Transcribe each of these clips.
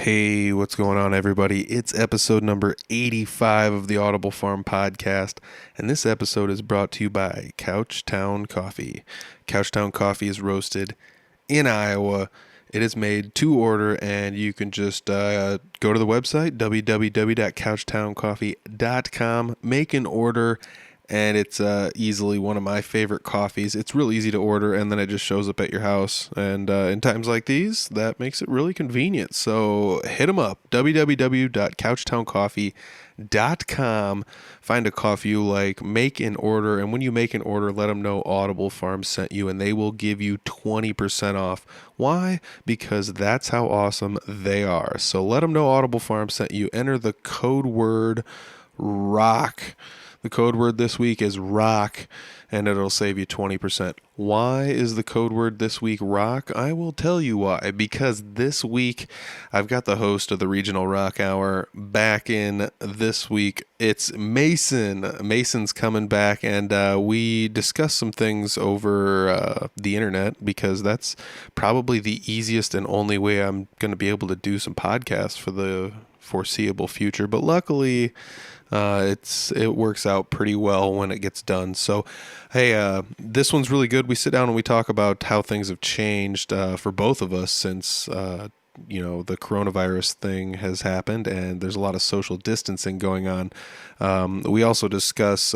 Hey, what's going on, everybody? It's episode number 85 of the Audible Farm podcast, and this episode is brought to you by Couchtown Coffee. Couchtown Coffee is roasted in Iowa. It is made to order, and you can just go to the website, www.couchtowncoffee.com, make an order, and it's easily one of my favorite coffees. It's real easy to order, and then it just shows up at your house. And in times like these, that makes it really convenient. So hit them up, www.couchtowncoffee.com. Find a coffee you like, make an order, and when you make an order, let them know Audible Farm sent you, and they will give you 20% off. Why? Because that's how awesome they are. So let them know Audible Farm sent you. Enter the code word ROCK. The code word this week is ROCK, and it'll save you 20%. Why is the code word this week ROCK? I will tell you why. Because this week, I've got the host of the Regional Rock Hour back in this week. It's Mason. Mason's coming back, and we discussed some things over the internet, because that's probably the easiest and only way I'm going to be able to do some podcasts for the foreseeable future. But luckily, it works out pretty well when it gets done. So, hey, this one's really good. We sit down and we talk about how things have changed for both of us since the coronavirus thing has happened, and there's a lot of social distancing going on. We also discuss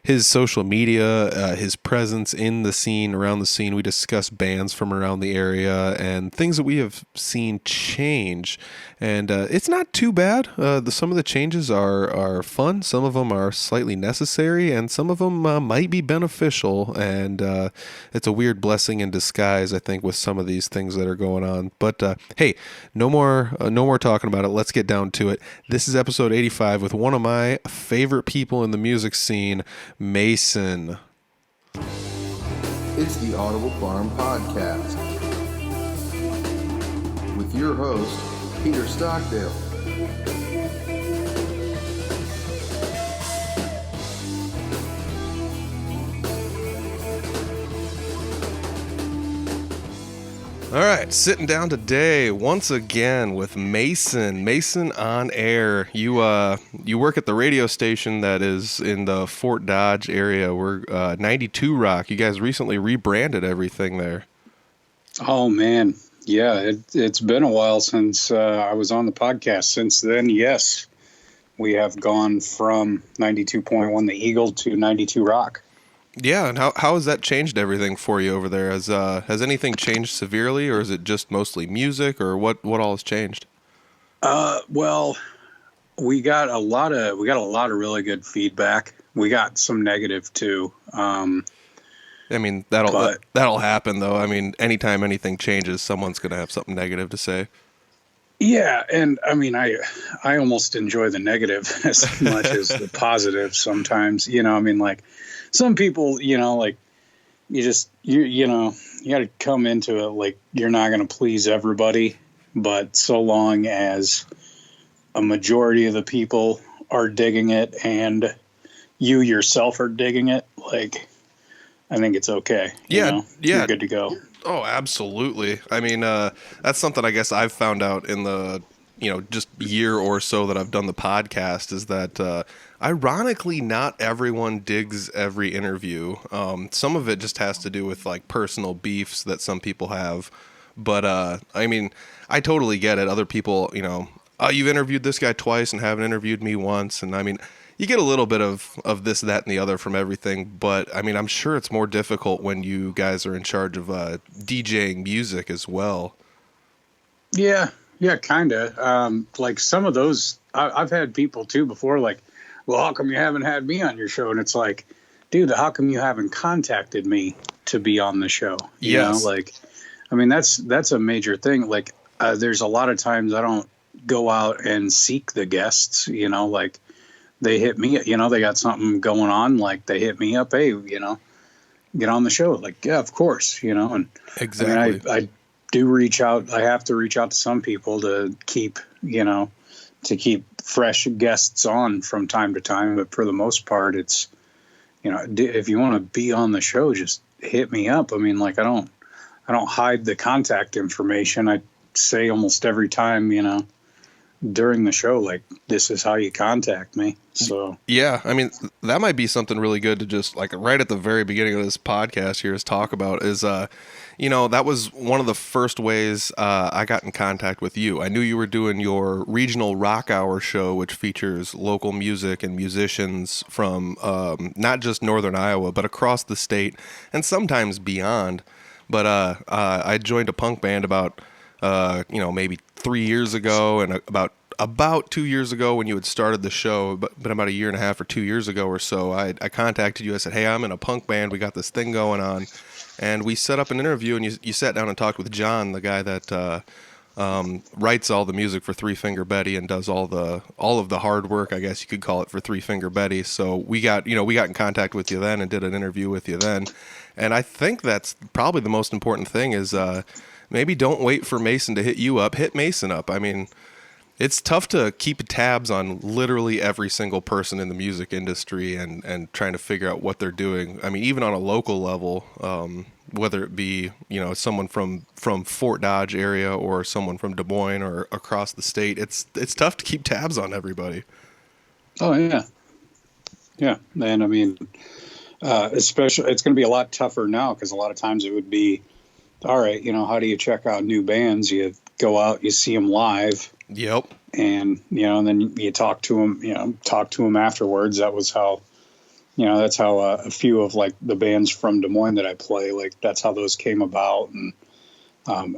his social media, his presence in the scene, around the scene. We discuss bands from around the area and things that we have seen change. And it's not too bad. Some of the changes are fun. Some of them are slightly necessary, and some of them might be beneficial. And it's a weird blessing in disguise, I think, with some of these things that are going on. But hey, no more talking about it. Let's get down to it. This is episode 85 with one of my favorite people in the music scene, Mason. It's the Audible Farm Podcast with your host, Peter Stockdale. All right, sitting down today once again with Mason. Mason on air. You work at the radio station that is in the Fort Dodge area. We're 92 Rock. You guys recently rebranded everything there. Oh man, yeah. It's been a while since I was on the podcast. Since then, yes, we have gone from 92.1 The Eagle to 92 Rock. Yeah, and how has that changed everything for you over there? Has anything changed severely, or is it just mostly music, or what all has changed? Well, we got a lot of really good feedback. We got some negative too. I mean, that'll happen though. I mean, anytime anything changes, someone's going to have something negative to say. Yeah, and I mean, I almost enjoy the negative as much as the positive sometimes. I mean, like, some people, like, you got to come into it like you're not going to please everybody, but so long as a majority of the people are digging it and you yourself are digging it, like, I think it's okay. Yeah. You're good to go. Oh, absolutely. I mean, that's something I guess I've found out in the, just year or so that I've done the podcast, is that ironically, not everyone digs every interview. Some of it just has to do with like personal beefs that some people have. But I mean, I totally get it. Other people, you've interviewed this guy twice and haven't interviewed me once. And I mean, you get a little bit of this, that, and the other from everything. But I mean, I'm sure it's more difficult when you guys are in charge of DJing music as well. Yeah, kind of. Like some of those, I've had people too before, like, well, how come you haven't had me on your show? And it's like, dude, how come you haven't contacted me to be on the show? You know, like, I mean, that's a major thing. Like, there's a lot of times I don't go out and seek the guests, like they hit me, they got something going on. Like they hit me up, hey, get on the show. Like, yeah, of course, and exactly. I mean, I do reach out. I have to reach out to some people to keep, fresh guests on from time to time. But for the most part, it's, if you want to be on the show, just hit me up. I mean, like, I don't hide the contact information. I say almost every time, during the show, like, this is how you contact me. So Yeah, I mean, that might be something really good to just like right at the very beginning of this podcast here is talk about is, that was one of the first ways I got in contact with you. I knew you were doing your regional rock hour show, which features local music and musicians from not just northern Iowa, but across the state and sometimes beyond. But I joined a punk band about, maybe 3 years ago, and about 2 years ago when you had started the show, but about a year and a half or 2 years ago or so, I contacted you. I said, hey, I'm in a punk band. We got this thing going on. And we set up an interview, and you sat down and talked with John, the guy that writes all the music for Three Finger Betty and does all of the hard work, I guess you could call it, for Three Finger Betty. So we got in contact with you then and did an interview with you then. And I think that's probably the most important thing is maybe don't wait for Mason to hit you up. Hit Mason up. I mean, it's tough to keep tabs on literally every single person in the music industry and trying to figure out what they're doing. I mean, even on a local level, whether it be, someone from Fort Dodge area or someone from Des Moines or across the state, it's tough to keep tabs on everybody. Oh, yeah. Yeah. And I mean, especially it's going to be a lot tougher now because a lot of times it would be, all right, how do you check out new bands? You go out, you see them live. Yep. And, and then you talk to them afterwards. That was how, that's how a few of like the bands from Des Moines that I play, like that's how those came about. And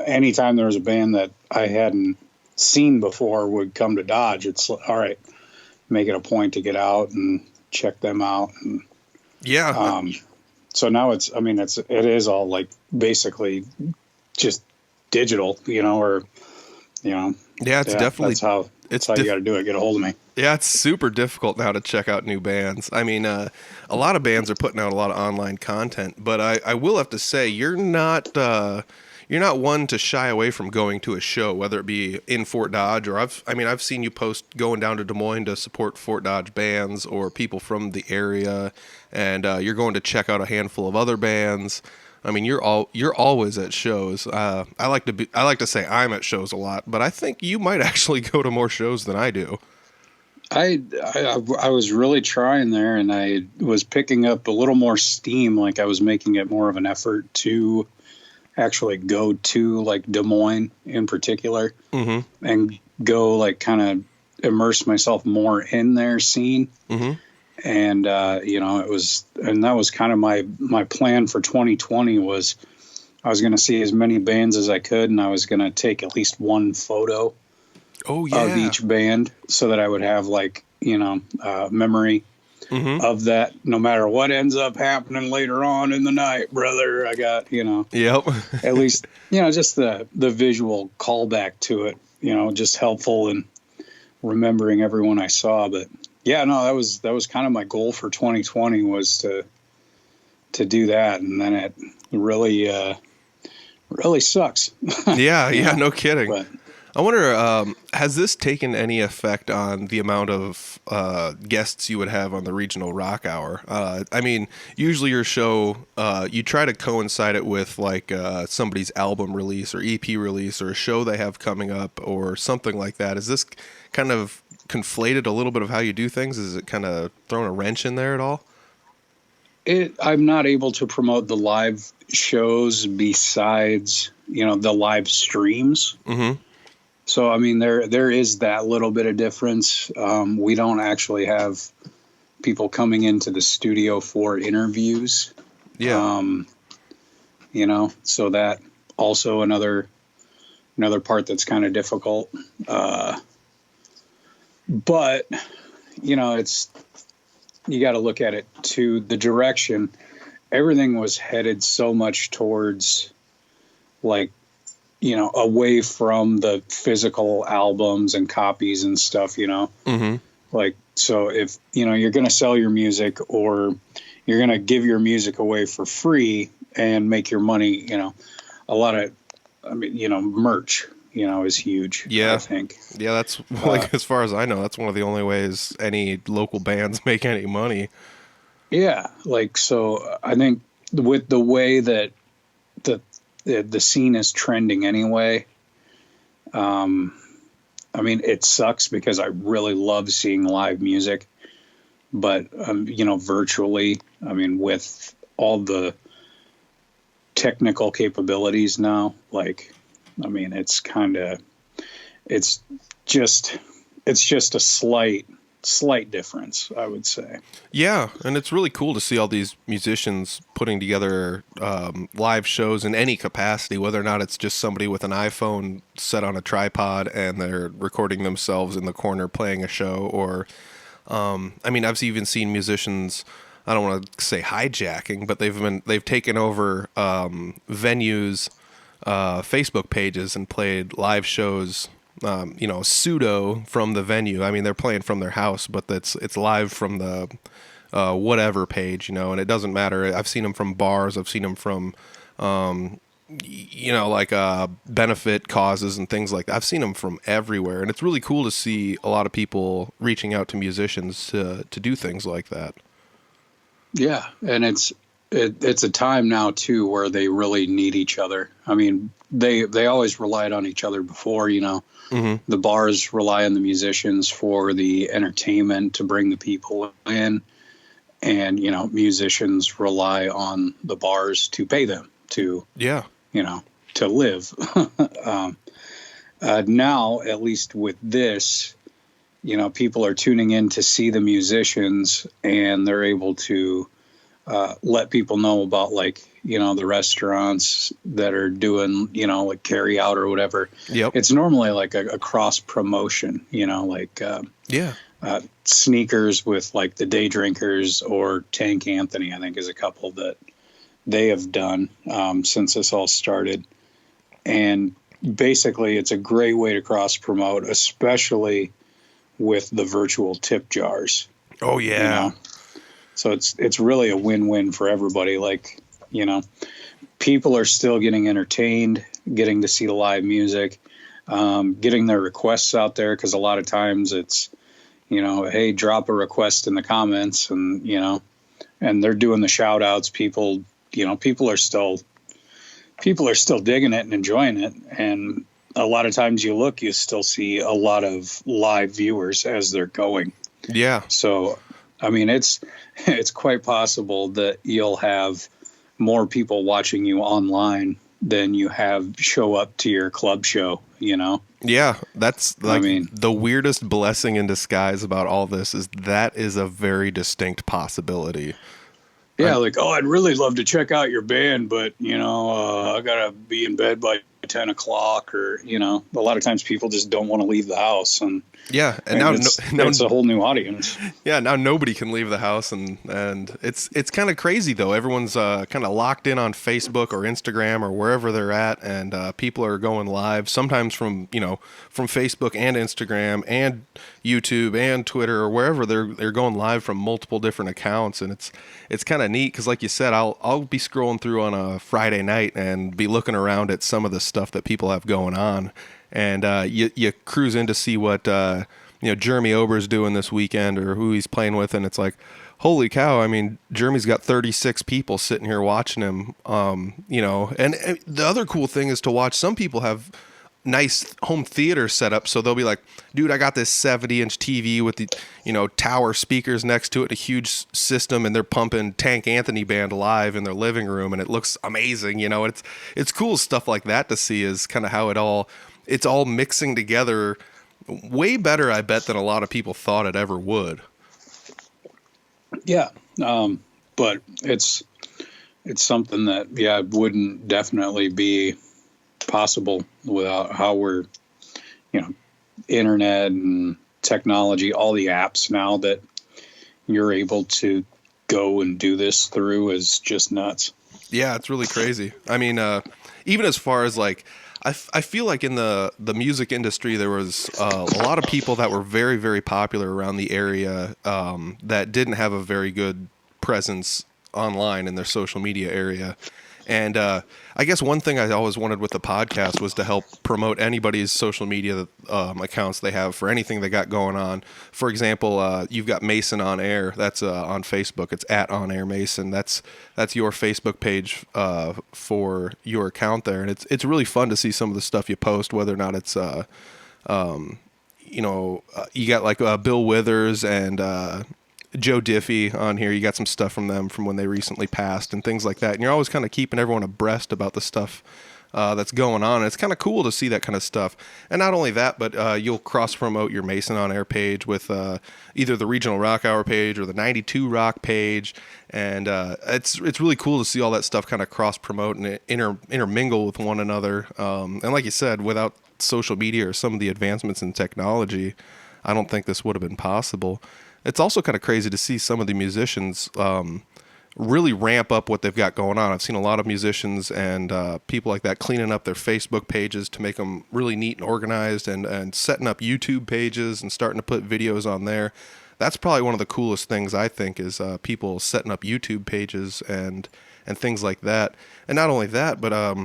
anytime there was a band that I hadn't seen before would come to Dodge, it's all right, make it a point to get out and check them out. And, yeah. So now it is all like basically just digital, Yeah, it's definitely that's how you got to do it. Get a hold of me. Yeah, it's super difficult now to check out new bands. I mean, a lot of bands are putting out a lot of online content, but I will have to say you're not one to shy away from going to a show, whether it be in Fort Dodge or I've seen you post going down to Des Moines to support Fort Dodge bands or people from the area, and you're going to check out a handful of other bands. I mean, you're always at shows. I like to say I'm at shows a lot, but I think you might actually go to more shows than I do. I was really trying there, and I was picking up a little more steam. Like I was making it more of an effort to actually go to like Des Moines in particular, mm-hmm. and go like kind of immerse myself more in their scene. Mm-hmm. And, that was kind of my plan for 2020 was I was going to see as many bands as I could. And I was going to take at least one photo of each band so that I would have like, memory mm-hmm. of that. No matter what ends up happening later on in the night, brother, I got, yep. at least, just the visual callback to it, just helpful in remembering everyone I saw. But yeah, no, that was kind of my goal for 2020 was to do that, and then it really sucks. Yeah, no kidding. But, I wonder, has this taken any effect on the amount of guests you would have on the regional rock hour? I mean, usually your show, you try to coincide it with like somebody's album release or EP release or a show they have coming up or something like that. Is this kind of conflated a little bit of how you do things? Is it kind of thrown a wrench in there at all? I'm not able to promote the live shows besides, the live streams. Mm-hmm. So, I mean, there is that little bit of difference. We don't actually have people coming into the studio for interviews. Yeah. So that also another part that's kind of difficult. But, it's, you got to look at it to the direction. Everything was headed so much towards like, away from the physical albums and copies and stuff, mm-hmm. Like, so if, you're going to sell your music or you're going to give your music away for free and make your money, a lot of, merch, is huge. Yeah. I think. Yeah. That's like, as far as I know, that's one of the only ways any local bands make any money. Yeah. Like, so I think with the way that the scene is trending anyway, I mean, it sucks because I really love seeing live music, but virtually. I mean, with all the technical capabilities now, like, I mean, it's just, it's just a slight difference, I would say. Yeah, and it's really cool to see all these musicians putting together live shows in any capacity, whether or not it's just somebody with an iPhone set on a tripod and they're recording themselves in the corner playing a show, or I mean, I've even seen musicians. I don't want to say hijacking, but they've taken over venues, Facebook pages, and played live shows. Pseudo from the venue. I mean, they're playing from their house, but it's live from the whatever page, and it doesn't matter. I've seen them from bars. I've seen them from like benefit causes and things like that. I've seen them from everywhere, and it's really cool to see a lot of people reaching out to musicians to do things like that. Yeah, and it's a time now too where they really need each other. I mean, they always relied on each other before, Mm-hmm. The bars rely on the musicians for the entertainment to bring the people in, and musicians rely on the bars to pay them to Yeah. to live. Now, at least with this, people are tuning in to see the musicians, and they're able to let people know about, like, the restaurants that are doing, like carry out or whatever. Yep. It's normally like a cross promotion, like Yeah. Sneakers with like the Day Drinkers, or Tank Anthony, I think, is a couple that they have done since this all started. And basically, it's a great way to cross promote, especially with the virtual tip jars. Oh yeah. So it's really a win-win for everybody. Like, people are still getting entertained, getting to see the live music, getting their requests out there, because a lot of times it's, hey, drop a request in the comments, and and they're doing the shout outs. People are still digging it and enjoying it, and a lot of times you still see a lot of live viewers as they're going. Yeah. So, I mean, it's quite possible that you'll have more people watching you online than you have show up to your club show, Yeah, that's like, I mean, the weirdest blessing in disguise about all this is that is a very distinct possibility. yeah, like, oh, I'd really love to check out your band, but I gotta be in bed by 10 o'clock, or a lot of times people just don't want to leave the house, and Yeah, and now now it's a whole new audience. yeah, now nobody can leave the house, and it's kind of crazy though. Everyone's kind of locked in on Facebook or Instagram or wherever they're at, and people are going live sometimes from from Facebook and Instagram and YouTube and Twitter or wherever they're going live from multiple different accounts, and it's kind of neat because, like you said, I'll be scrolling through on a Friday night and be looking around at some of the stuff that people have going on. And you cruise in to see what Jeremy Ober's doing this weekend or who he's playing with, and it's like, holy cow! I mean, Jeremy's got 36 people sitting here watching him. And the other cool thing is to watch. Some people have nice home theater set up, so they'll be like, dude, I got this 70-inch TV with the tower speakers next to it, a huge system, and they're pumping Tank Anthony band live in their living room, and it looks amazing. It's cool stuff like that to see, is kind of how it's all mixing together way better, I bet, than a lot of people thought it ever would. Yeah, but it's something that wouldn't definitely be possible without how we're internet and technology, all the apps now that you're able to go and do this through is just nuts. Yeah, it's really crazy. I mean, even as far as like, I feel like in the music industry, there was a lot of people that were very, very popular around the area that didn't have a very good presence online in their social media area. And I guess one thing I always wanted with the podcast was to help promote anybody's social media accounts they have for anything they got going on. For example, you've got Mason on Air. That's on Facebook. It's at On Air Mason. That's your Facebook page for your account there, and it's really fun to see some of the stuff you post, whether or not it's you got like Bill Withers and Joe Diffie on here. You got some stuff from them from when they recently passed and things like that. And you're always kind of keeping everyone abreast about the stuff that's going on. And it's kind of cool to see that kind of stuff. And not only that, but you'll cross promote your Mason on Air page with either the Regional Rock Hour page or the 92 Rock page. And it's really cool to see all that stuff kind of cross promote and intermingle with one another. And like you said, without social media or some of the advancements in technology, I don't think this would have been possible. It's also kind of crazy to see some of the musicians really ramp up what they've got going on. I've seen a lot of musicians and people like that cleaning up their Facebook pages to make them really neat and organized, and setting up YouTube pages and starting to put videos on there. That's probably one of the coolest things, I think, is people setting up YouTube pages and things like that. And not only that, but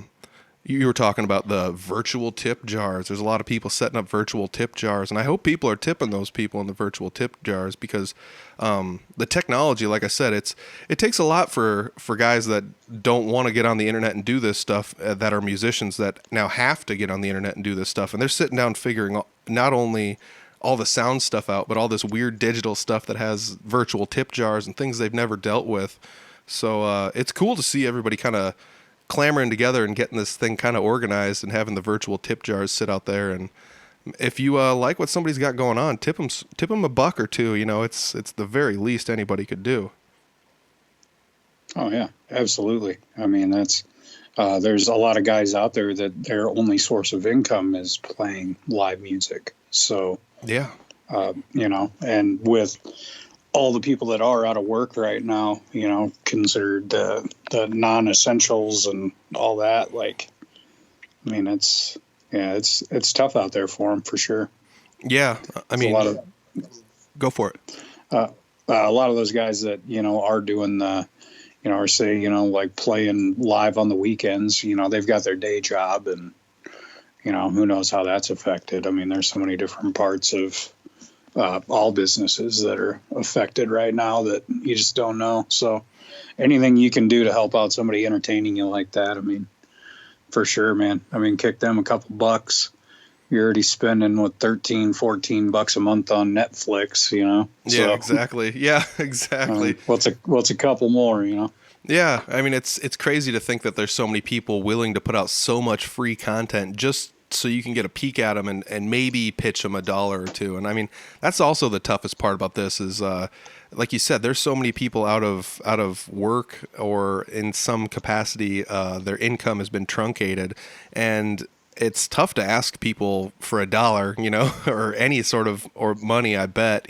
you were talking about the virtual tip jars. There's a lot of people setting up virtual tip jars, and I hope people are tipping those people in the virtual tip jars, because the technology, like I said, it takes a lot for guys that don't want to get on the internet and do this stuff, that are musicians that now have to get on the internet and do this stuff, and they're sitting down figuring not only all the sound stuff out, but all this weird digital stuff that has virtual tip jars and things they've never dealt with. So it's cool to see everybody kind of clamoring together and getting this thing kind of organized and having the virtual tip jars sit out there. And if you like what somebody's got going on, tip them $1 or $2. You know, it's the very least anybody could do. Oh yeah, absolutely. I mean, that's there's a lot of guys out there that their only source of income is playing live music. So yeah, and with all the people that are out of work right now, considered the non-essentials and all that. Like, I mean, it's tough out there for them for sure. Yeah, I mean, go for it. A lot of those guys that are doing the, or say like playing live on the weekends. They've got their day job, and who knows how that's affected. I mean, there's so many different parts of all businesses that are affected right now that you just don't know. So anything you can do to help out somebody entertaining you like that, I mean, for sure, man. I mean, kick them a couple bucks. You're already spending $13-14 a month on Netflix, Yeah, so, exactly. Yeah, exactly. What's a couple more, Yeah, I mean, it's crazy to think that there's so many people willing to put out so much free content just so you can get a peek at them and maybe pitch them $1 or $2. And I mean, that's also the toughest part about this is, like you said, there's so many people out of work, or in some capacity, their income has been truncated, and it's tough to ask people for $1, or any sort of, or money, I bet,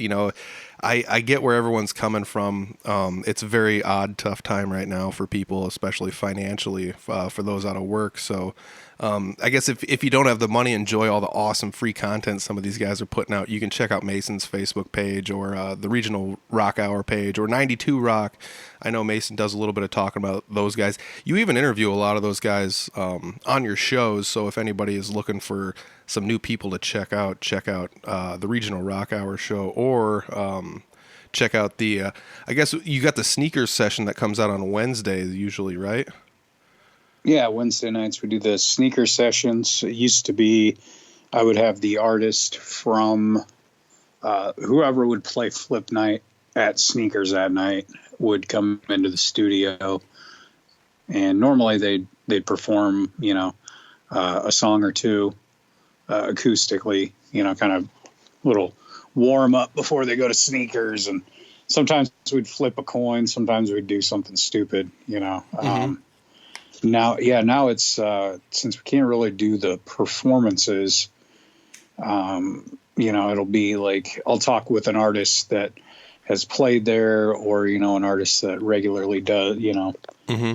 I get where everyone's coming from. It's a very odd, tough time right now for people, especially financially, for those out of work. So I guess if you don't have the money, enjoy all the awesome free content some of these guys are putting out. You can check out Mason's Facebook page, or the Regional Rock Hour page, or 92 Rock. I know Mason does a little bit of talking about those guys. You even interview a lot of those guys on your shows. So if anybody is looking for some new people to check out the Regional Rock Hour show, or check out the I guess you got the sneakers session that comes out on Wednesday usually, right? Yeah, Wednesday nights we do the sneaker sessions. It used to be I would have the artist from whoever would play Flip Night at Sneakers that night would come into the studio, and normally they'd perform a song or two acoustically, kind of little warm up before they go to Sneakers. And sometimes we'd flip a coin, sometimes we'd do something stupid, Mm-hmm. Now it's since we can't really do the performances, it'll be like I'll talk with an artist that has played there, or an artist that regularly does, Mm-hmm.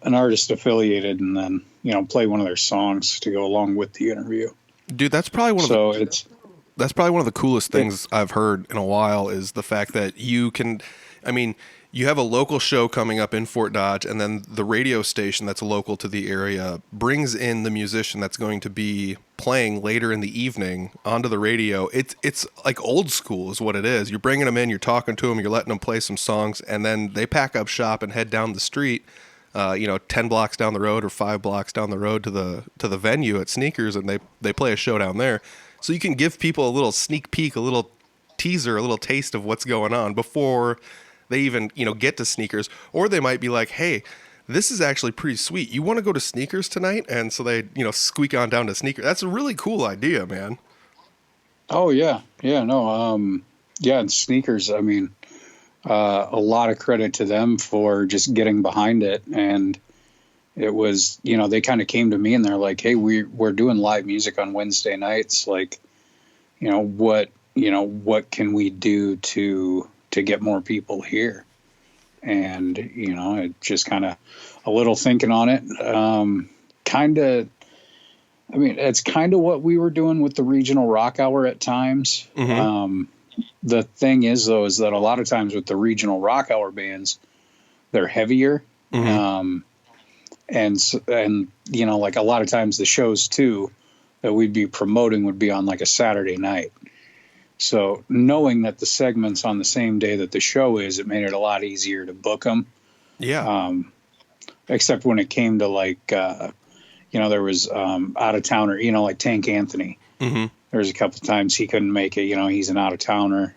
an artist affiliated, and then play one of their songs to go along with the interview. Dude, that's probably one of the coolest things I've heard in a while, is the fact that you can, I mean, You have a local show coming up in Fort Dodge, and then the radio station that's local to the area brings in the musician that's going to be playing later in the evening onto the radio. It's like old school is what it is. You're bringing them in, you're talking to them, you're letting them play some songs, and then they pack up shop and head down the street. 10 blocks down the road or 5 blocks down the road to the venue at Sneakers, and they play a show down there. So you can give people a little sneak peek, a little teaser, a little taste of what's going on before they even, get to Sneakers. Or they might be like, hey, this is actually pretty sweet. You want to go to Sneakers tonight? And so they, squeak on down to Sneakers. That's a really cool idea, man. Oh yeah. Yeah. No. Yeah. And Sneakers, I mean, a lot of credit to them for just getting behind it. And it was, they kind of came to me and they're like, hey, we're doing live music on Wednesday nights. Like, what can we do to get more people here? And, it just kind of a little thinking on it. It's kind of what we were doing with the regional rock hour at times. Mm-hmm. The thing is, though, is that a lot of times with the regional rock hour bands, they're heavier. Mm-hmm. And like a lot of times the shows, too, that we'd be promoting would be on like a Saturday night. So knowing that the segment's on the same day that the show is, it made it a lot easier to book them. Yeah. Except when it came to like, there was out of towner, like Tank Anthony. Mm-hmm. There was a couple of times he couldn't make it. He's an out of towner.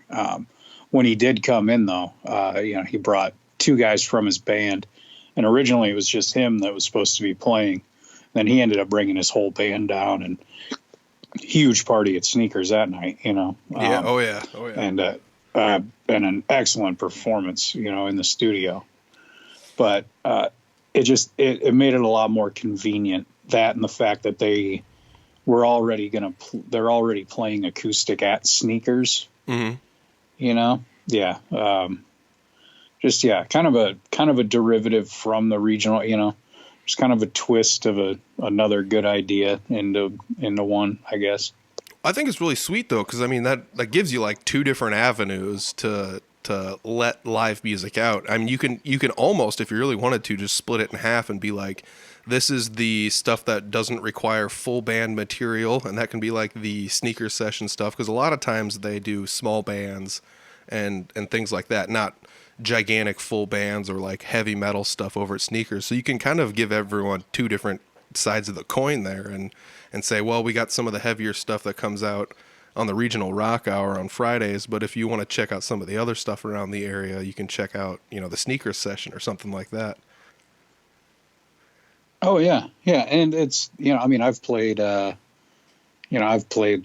When he did come in, though, he brought 2 guys from his band. And originally it was just him that was supposed to be playing. Then he ended up bringing his whole band down, and huge party at Sneakers that night, Yeah. Oh yeah. And an excellent performance, in the studio. But it made it a lot more convenient. That and the fact that they were already they're already playing acoustic at Sneakers. Mm-hmm. Yeah. Kind of a derivative from the regional, just kind of a twist of another good idea into one, I guess. I think it's really sweet though, because I mean that gives you like 2 different avenues to let live music out. I mean, you can almost, if you really wanted to, just split it in half and be like, this is the stuff that doesn't require full band material, and that can be like the Sneaker session stuff, because a lot of times they do small bands and things like that, not gigantic full bands or like heavy metal stuff over at Sneakers. So you can kind of give everyone 2 different sides of the coin there and say, well, we got some of the heavier stuff that comes out on the regional rock hour on Fridays, but if you want to check out some of the other stuff around the area, you can check out, the Sneakers session or something like that. Oh yeah. Yeah. And it's, I've played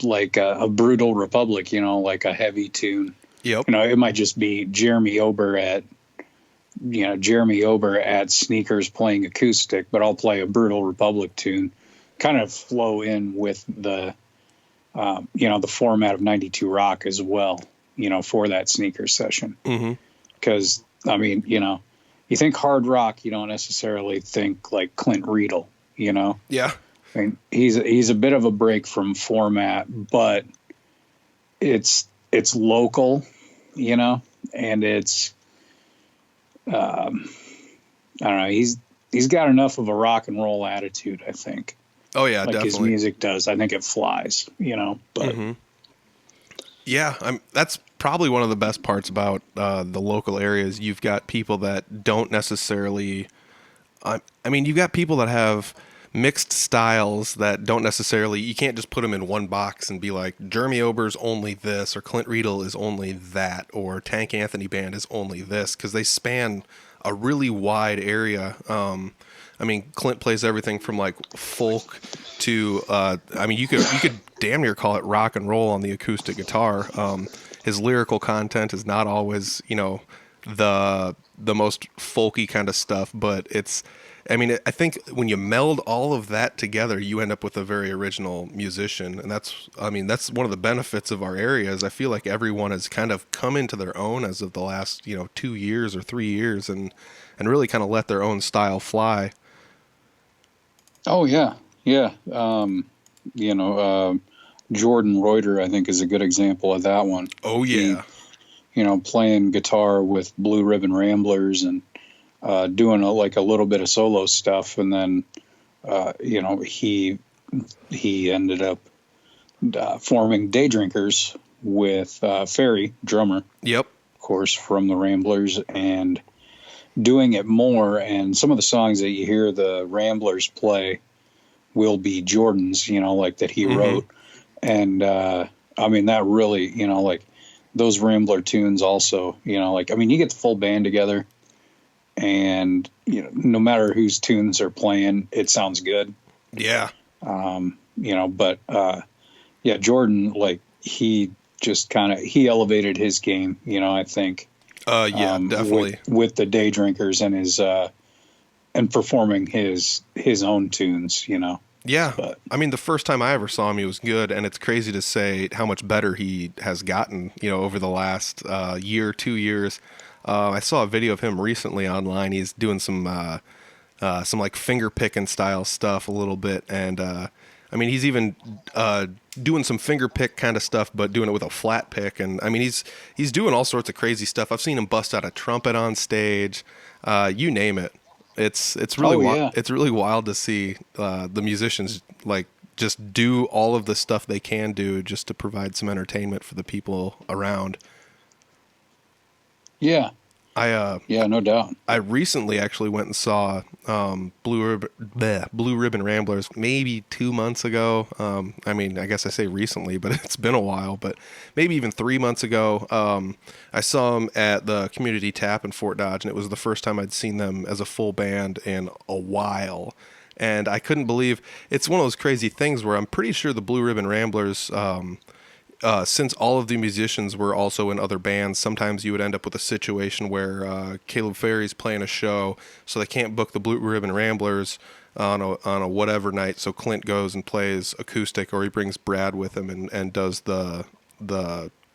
like a Brutal Republic, like a heavy tune. Yep. It might just be Jeremy Ober at Sneakers playing acoustic, but I'll play a Brutal Republic tune, kind of flow in with the format of 92 Rock as well, for that Sneakers session. Mm-hmm. Because, you think hard rock, you don't necessarily think like Clint Riedel, Yeah. I mean, he's a bit of a break from format, but it's local, and it's, I don't know, he's got enough of a rock and roll attitude, I think. Oh yeah, like definitely. His music does. I think it flies, but. Mm-hmm. Yeah, that's probably one of the best parts about the local areas. You've got people that don't necessarily, you've got people that have mixed styles that don't necessarily, you can't just put them in one box and be like, Jeremy Ober's only this, or Clint Riedel is only that, or Tank Anthony Band is only this, because they span a really wide area. Clint plays everything from like folk to, you could damn near call it rock and roll on the acoustic guitar. His lyrical content is not always, the most folky kind of stuff, but I think when you meld all of that together, you end up with a very original musician. And that's one of the benefits of our area is I feel like everyone has kind of come into their own as of the last, 2 years or 3 years and really kind of let their own style fly. Oh yeah. Yeah. Jordan Reuter, I think, is a good example of that one. Oh yeah. playing guitar with Blue Ribbon Ramblers and doing like a little bit of solo stuff, and then he ended up forming Day Drinkers with Ferry, drummer, Yep. of course, from the Ramblers, and doing it more. And some of the songs that you hear the Ramblers play will be Jordan's, like that he wrote. And that really, like those Rambler tunes also, you get the full band together, and no matter whose tunes are playing, it sounds good. Yeah. But Jordan, like, he just he elevated his game, I think. Definitely. With the Day Drinkers and his and performing his own tunes, Yeah. But the first time I ever saw him, he was good, and it's crazy to say how much better he has gotten, over the last year, 2 years. I saw a video of him recently online. He's doing some like finger picking style stuff a little bit, and he's even doing some finger pick kind of stuff, but doing it with a flat pick. And he's doing all sorts of crazy stuff. I've seen him bust out a trumpet on stage, you name it. It's really it's really wild to see the musicians like just do all of the stuff they can do just to provide some entertainment for the people around. Yeah. No doubt. I recently actually went and saw Blue Ribbon Ramblers maybe 2 months ago. I guess I say recently, but it's been a while. But maybe even 3 months ago, I saw them at the Community Tap in Fort Dodge, and it was the first time I'd seen them as a full band in a while. And I couldn't believe it's one of those crazy things where I'm pretty sure the Blue Ribbon Ramblers. Since all of the musicians were also in other bands, sometimes you would end up with a situation where Caleb Ferry's playing a show, so they can't book the Blue Ribbon Ramblers on a whatever night. So Clint goes and plays acoustic, or he brings Brad with him and does the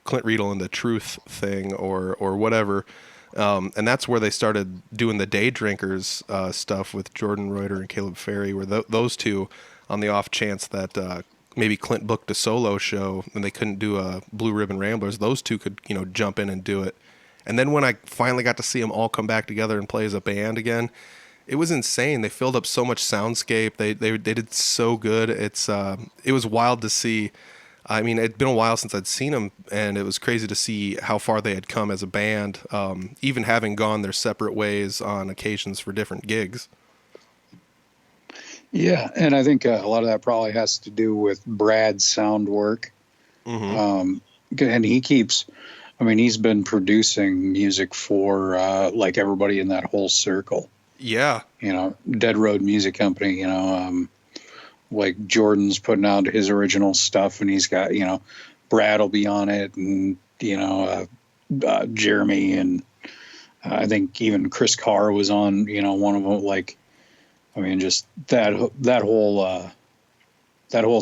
Clint Riedel and the Truth thing or whatever. And that's where they started doing the Day Drinkers stuff with Jordan Reuter and Caleb Ferry, where those two, on the off chance that maybe Clint booked a solo show and they couldn't do a Blue Ribbon Ramblers, those two could, jump in and do it. And then when I finally got to see them all come back together and play as a band again, it was insane. They filled up so much soundscape. They did so good. It was wild to see. It'd been a while since I'd seen them, and it was crazy to see how far they had come as a band, even having gone their separate ways on occasions for different gigs. Yeah, and I think a lot of that probably has to do with Brad's sound work. And he keeps, he's been producing music for like everybody in that whole circle. Yeah. Dead Road Music Company, like Jordan's putting out his original stuff, and he's got, Brad will be on it, and, Jeremy, and I think even Chris Carr was on, one of them, like, just that whole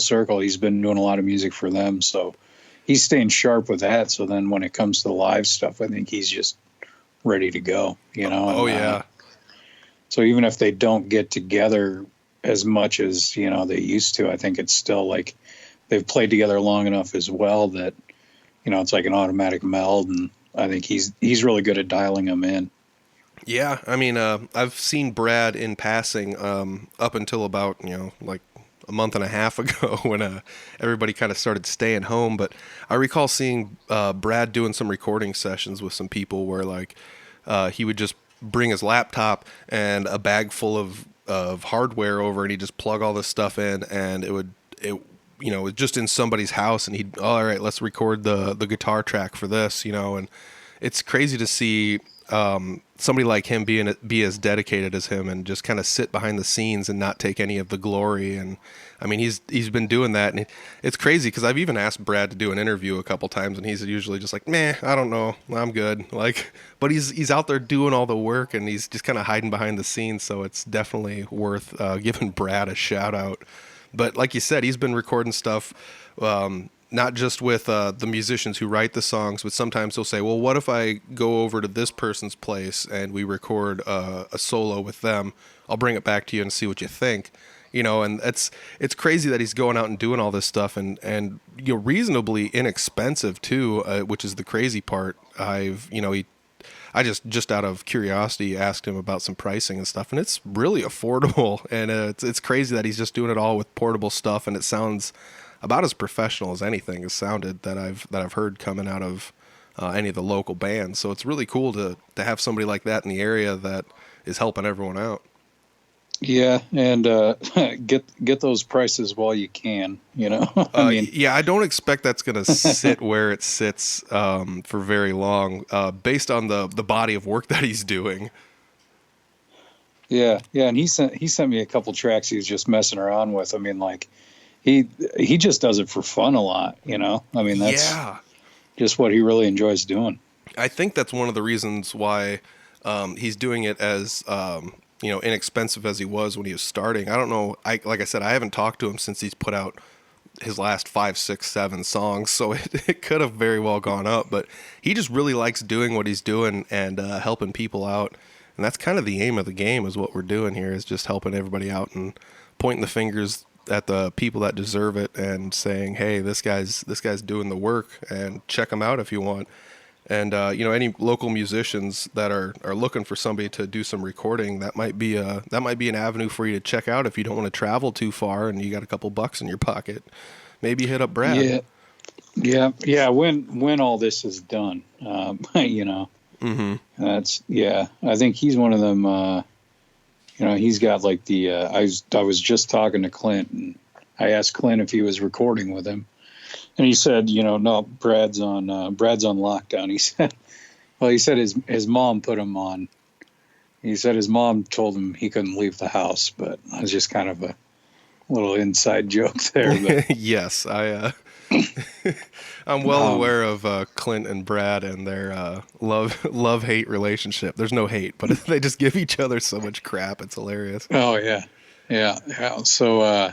circle. He's been doing a lot of music for them, so he's staying sharp with that. So then when it comes to the live stuff, I think he's just ready to go. So even if they don't get together as much as they used to, I think it's still like they've played together long enough as well that it's like an automatic meld, and I think he's really good at dialing them in. Yeah, I've seen Brad in passing up until about, like a month and a half ago when everybody kind of started staying home. But I recall seeing Brad doing some recording sessions with some people where, like, he would just bring his laptop and a bag full of hardware over, and he'd just plug all this stuff in, and it was just in somebody's house, and he'd, all right, let's record the guitar track for this, and it's crazy to see somebody like him be as dedicated as him and just kind of sit behind the scenes and not take any of the glory. And he's been doing that, and it's crazy because I've even asked Brad to do an interview a couple times, and he's usually just like, meh, I don't know, I'm good. Like, but he's out there doing all the work, and he's just kind of hiding behind the scenes. So it's definitely worth giving Brad a shout out. But like you said, he's been recording stuff. Not just with the musicians who write the songs, but sometimes he'll say, well, what if I go over to this person's place and we record a solo with them? I'll bring it back to you and see what you think. And it's crazy that he's going out and doing all this stuff and reasonably inexpensive too, which is the crazy part. I just out of curiosity asked him about some pricing and stuff, and it's really affordable. And it's crazy that he's just doing it all with portable stuff, and it sounds about as professional as anything has sounded that I've heard coming out of any of the local bands. So it's really cool to have somebody like that in the area that is helping everyone out. Yeah, and get those prices while you can. I mean, yeah, I don't expect that's going to sit where it sits for very long, based on the body of work that he's doing. Yeah, and he sent me a couple tracks he was just messing around with. I mean, like he just does it for fun a lot. I mean, that's just what he really enjoys doing. I think that's one of the reasons why he's doing it as inexpensive as he was when he was starting. I don't know. Like I said, I haven't talked to him since he's put out his last 5, 6, 7 songs, so it could have very well gone up. But he just really likes doing what he's doing and helping people out, and that's kind of the aim of the game. Is what we're doing here is just helping everybody out and pointing the fingers at the people that deserve it and saying, "Hey, this guy's doing the work, and check him out if you want." And any local musicians that are looking for somebody to do some recording, that might be an avenue for you to check out if you don't want to travel too far and you got a couple bucks in your pocket. Maybe hit up Brad. Yeah. When all this is done, Mm-hmm. I think he's one of them. He's got like the. I was just talking to Clint, and I asked Clint if he was recording with him. And he said, no, Brad's on lockdown. He said his mom put him on. He said his mom told him he couldn't leave the house, but it was just kind of a little inside joke there. But. Yes, I'm well aware of Clint and Brad and their love-hate relationship. There's no hate, but they just give each other so much crap. It's hilarious. Oh, yeah. So,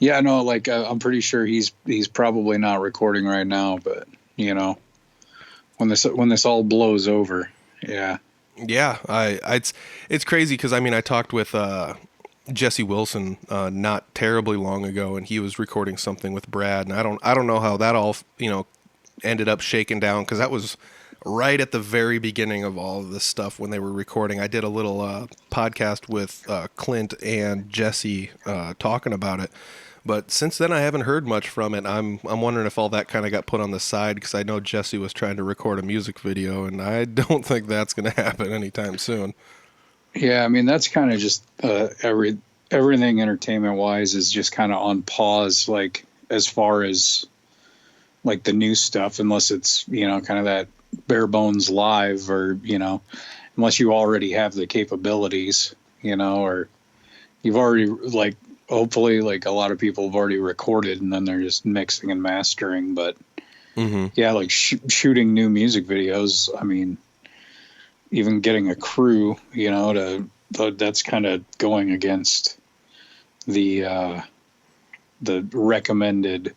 I'm pretty sure he's probably not recording right now, but when this all blows over, yeah. Yeah, it's crazy because I talked with Jesse Wilson not terribly long ago, and he was recording something with Brad, and I don't know how that all ended up shaking down, because that was right at the very beginning of all of this stuff when they were recording. I did a little podcast with Clint and Jesse talking about it. But since then, I haven't heard much from it. I'm wondering if all that kind of got put on the side, because I know Jesse was trying to record a music video, and I don't think that's going to happen anytime soon. Yeah, I mean, that's kind of just everything entertainment-wise is just kind of on pause, like as far as like the new stuff, unless it's kind of that bare bones live, or unless you already have the capabilities, or you've already hopefully like a lot of people have already recorded and then they're just mixing and mastering. But yeah, like shooting new music videos, I mean, even getting a crew, that's kind of going against the recommended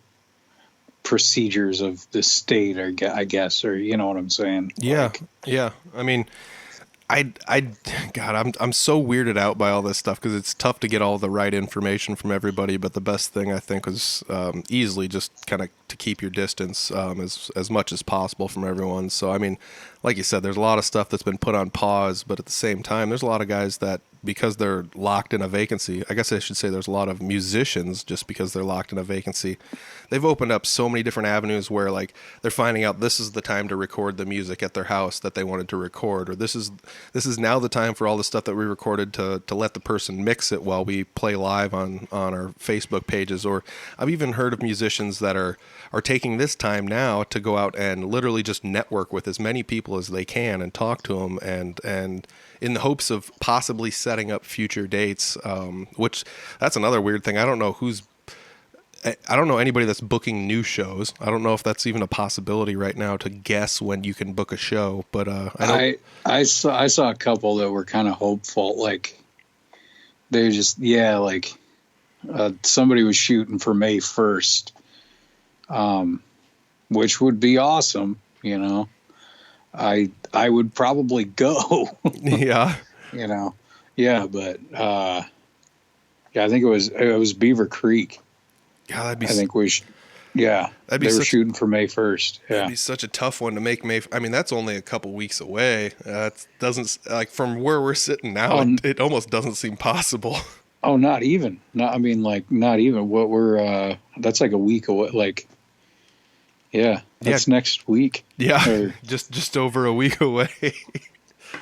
procedures of the state, or I guess, or you know what I'm saying? Yeah. I mean, I'm so weirded out by all this stuff, because it's tough to get all the right information from everybody. But the best thing, I think, was easily just kind of to keep your distance as much as possible from everyone. So, I mean, like you said, there's a lot of stuff that's been put on pause, but at the same time, there's a lot of guys that, because they're locked in a vacancy, I guess I should say there's a lot of musicians, just because they're locked in a vacancy, they've opened up so many different avenues where like they're finding out this is the time to record the music at their house that they wanted to record, or this is now the time for all the stuff that we recorded to let the person mix it while we play live on our Facebook pages. Or I've even heard of musicians that are taking this time now to go out and literally just network with as many people as they can and talk to them, and in the hopes of possibly setting up future dates, which that's another weird thing. I don't know anybody that's booking new shows. I don't know if that's even a possibility right now to guess when you can book a show. But I saw a couple that were kind of hopeful. Like they just somebody was shooting for May 1st, which would be awesome. I would probably go. Yeah. Yeah, but Yeah, I think it was Beaver Creek. Yeah, that'd be I think we should. Yeah, that'd be they were such shooting for May 1st. that'd Yeah. be such a tough one to make May. I mean, that's only a couple weeks away. It doesn't like from where we're sitting now. Oh, It almost doesn't seem possible. oh, not even. Not. I mean, like, not even. What we're. That's like a week away. Like, yeah, that's next week. Yeah, Or, just over a week away.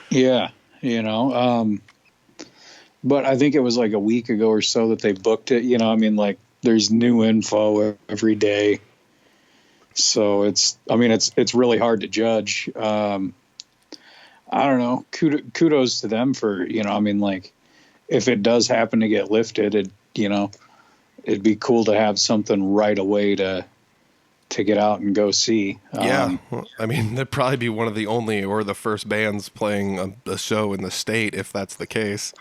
yeah, but I think it was like a week ago or so that they booked it. I mean, like, there's new info every day. So it's really hard to judge. I don't know. Kudos to them for, I mean, like, if it does happen to get lifted, it'd be cool to have something right away to get out and go see. Yeah. I mean, they'd probably be one of the only or the first bands playing a show in the state if that's the case.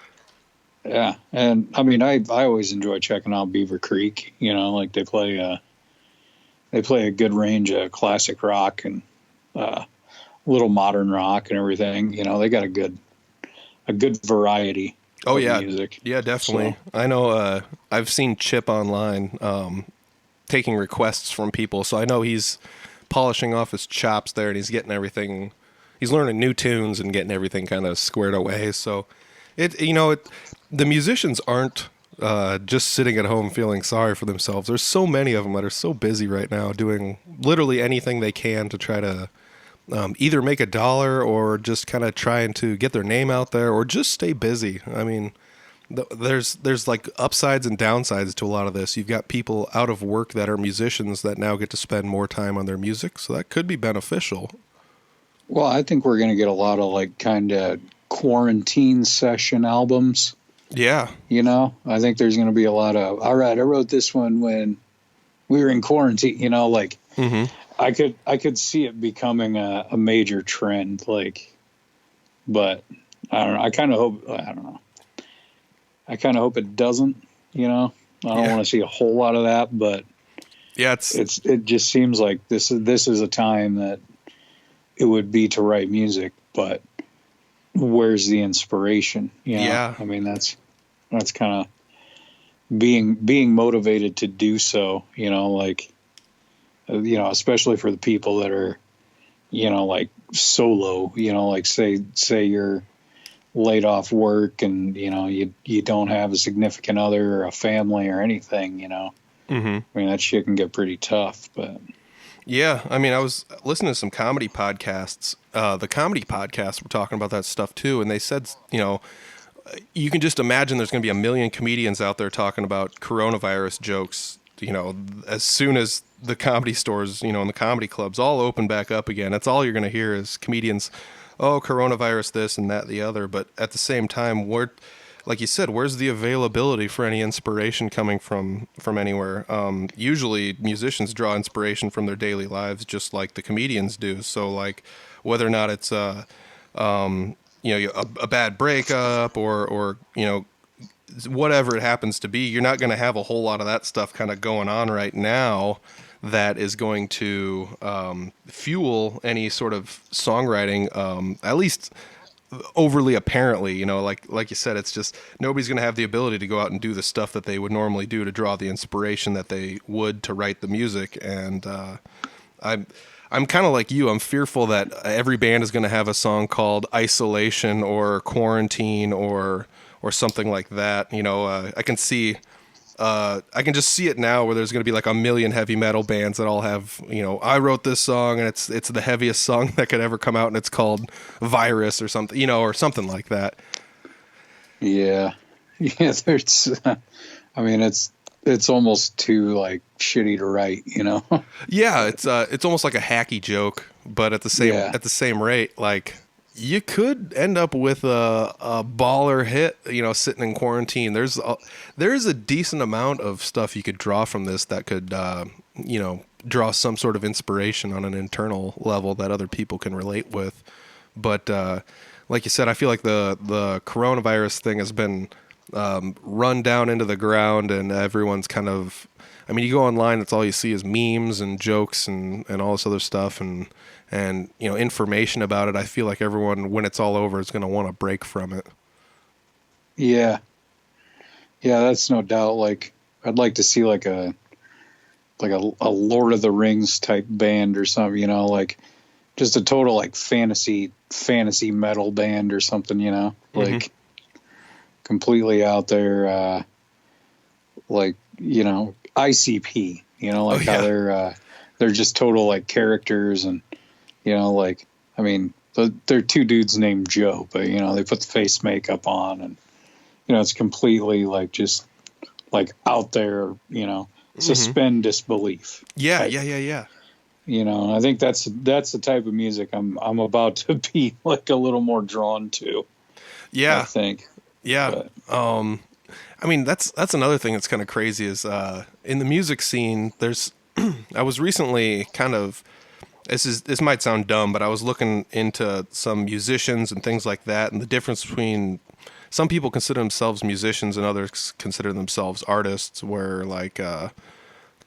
Yeah. And I mean, I always enjoy checking out Beaver Creek, like they play a good range of classic rock and a little modern rock and everything. They got a good variety. Oh of yeah, music. yeah, definitely. So. I know. I've seen Chip online taking requests from people, so I know he's polishing off his chops there, and he's getting everything. He's learning new tunes and getting everything kind of squared away. So, the musicians aren't just sitting at home feeling sorry for themselves. There's so many of them that are so busy right now doing literally anything they can to try to either make a dollar or just kind of trying to get their name out there or just stay busy. I mean, there's like upsides and downsides to a lot of this. You've got people out of work that are musicians that now get to spend more time on their music, so that could be beneficial. Well, I think we're going to get a lot of like kind of quarantine session albums. Yeah. I think there's going to be a lot of, all right, I wrote this one when we were in quarantine, like mm-hmm. I could see it becoming a major trend, like, but I don't know. I kind of hope it doesn't, I don't want to see a whole lot of that, but yeah, it just seems like this is a time that it would be to write music, but where's the inspiration? Yeah. I mean, that's kind of being motivated to do so, like, especially for the people that are, like solo, like say you're laid off work and, you don't have a significant other or a family or anything, Mm-hmm. I mean, that shit can get pretty tough, but. Yeah, I mean, I was listening to some comedy podcasts. The comedy podcasts were talking about that stuff too, and they said, you can just imagine there's going to be a million comedians out there talking about coronavirus jokes, as soon as the comedy stores, and the comedy clubs all open back up again. That's all you're going to hear is comedians, oh, coronavirus this and that, the other. But at the same time, like you said, where's the availability for any inspiration coming from anywhere? Usually musicians draw inspiration from their daily lives, just like the comedians do. So like whether or not it's a bad breakup or whatever it happens to be, you're not going to have a whole lot of that stuff kind of going on right now that is going to fuel any sort of songwriting, at least overly apparently, like you said, it's just nobody's going to have the ability to go out and do the stuff that they would normally do to draw the inspiration that they would to write the music. And I'm kind of like you. I'm fearful that every band is going to have a song called Isolation or Quarantine or something like that. I can just see it now where there's going to be like a million heavy metal bands that all have, I wrote this song and it's the heaviest song that could ever come out and it's called Virus or something, or something like that. Yeah. Yeah. I mean, it's almost too like shitty to write, Yeah. It's almost like a hacky joke, but at the same rate, like, you could end up with a baller hit, sitting in quarantine. There's a decent amount of stuff you could draw from this that could, draw some sort of inspiration on an internal level that other people can relate with. But like you said, I feel like the coronavirus thing has been run down into the ground, and everyone's kind of. I mean, you go online, that's all you see is memes and jokes and all this other stuff and information about it. I feel like everyone, when it's all over, is going to want to break from it. Yeah. Yeah, that's no doubt. Like, I'd like to see a Lord of the Rings type band or something, like just a total like fantasy metal band or something, Hmm. like completely out there, like ICP, Oh like how yeah. they're just total like characters, and like I mean they're two dudes named Joe, but they put the face makeup on, and it's completely like just like out there, Hmm. suspend disbelief Yeah, type. yeah, yeah, yeah. And I think that's the type of music I'm about to be like a little more drawn to, I Yeah, think. yeah. But I mean, that's another thing that's kind of crazy is in the music scene. There's I was recently kind of this might sound dumb, but I was looking into some musicians and things like that, and the difference between some people consider themselves musicians and others consider themselves artists. Where like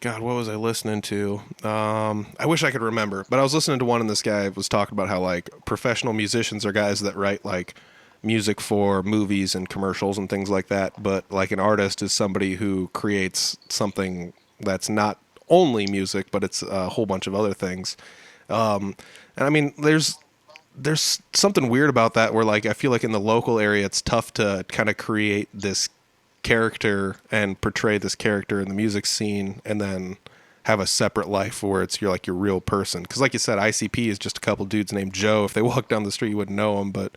God, what was I listening to? I wish I could remember, but I was listening to one, and this guy was talking about how like professional musicians are guys that write like music for movies and commercials and things like that. But like an artist is somebody who creates something that's not only music, but it's a whole bunch of other things. And I mean, there's something weird about that where like I feel like in the local area it's tough to kind of create this character and portray this character in the music scene and then have a separate life where it's you're like your real person, because like you said ICP is just a couple dudes named Joe. If they walk down the street you wouldn't know them, but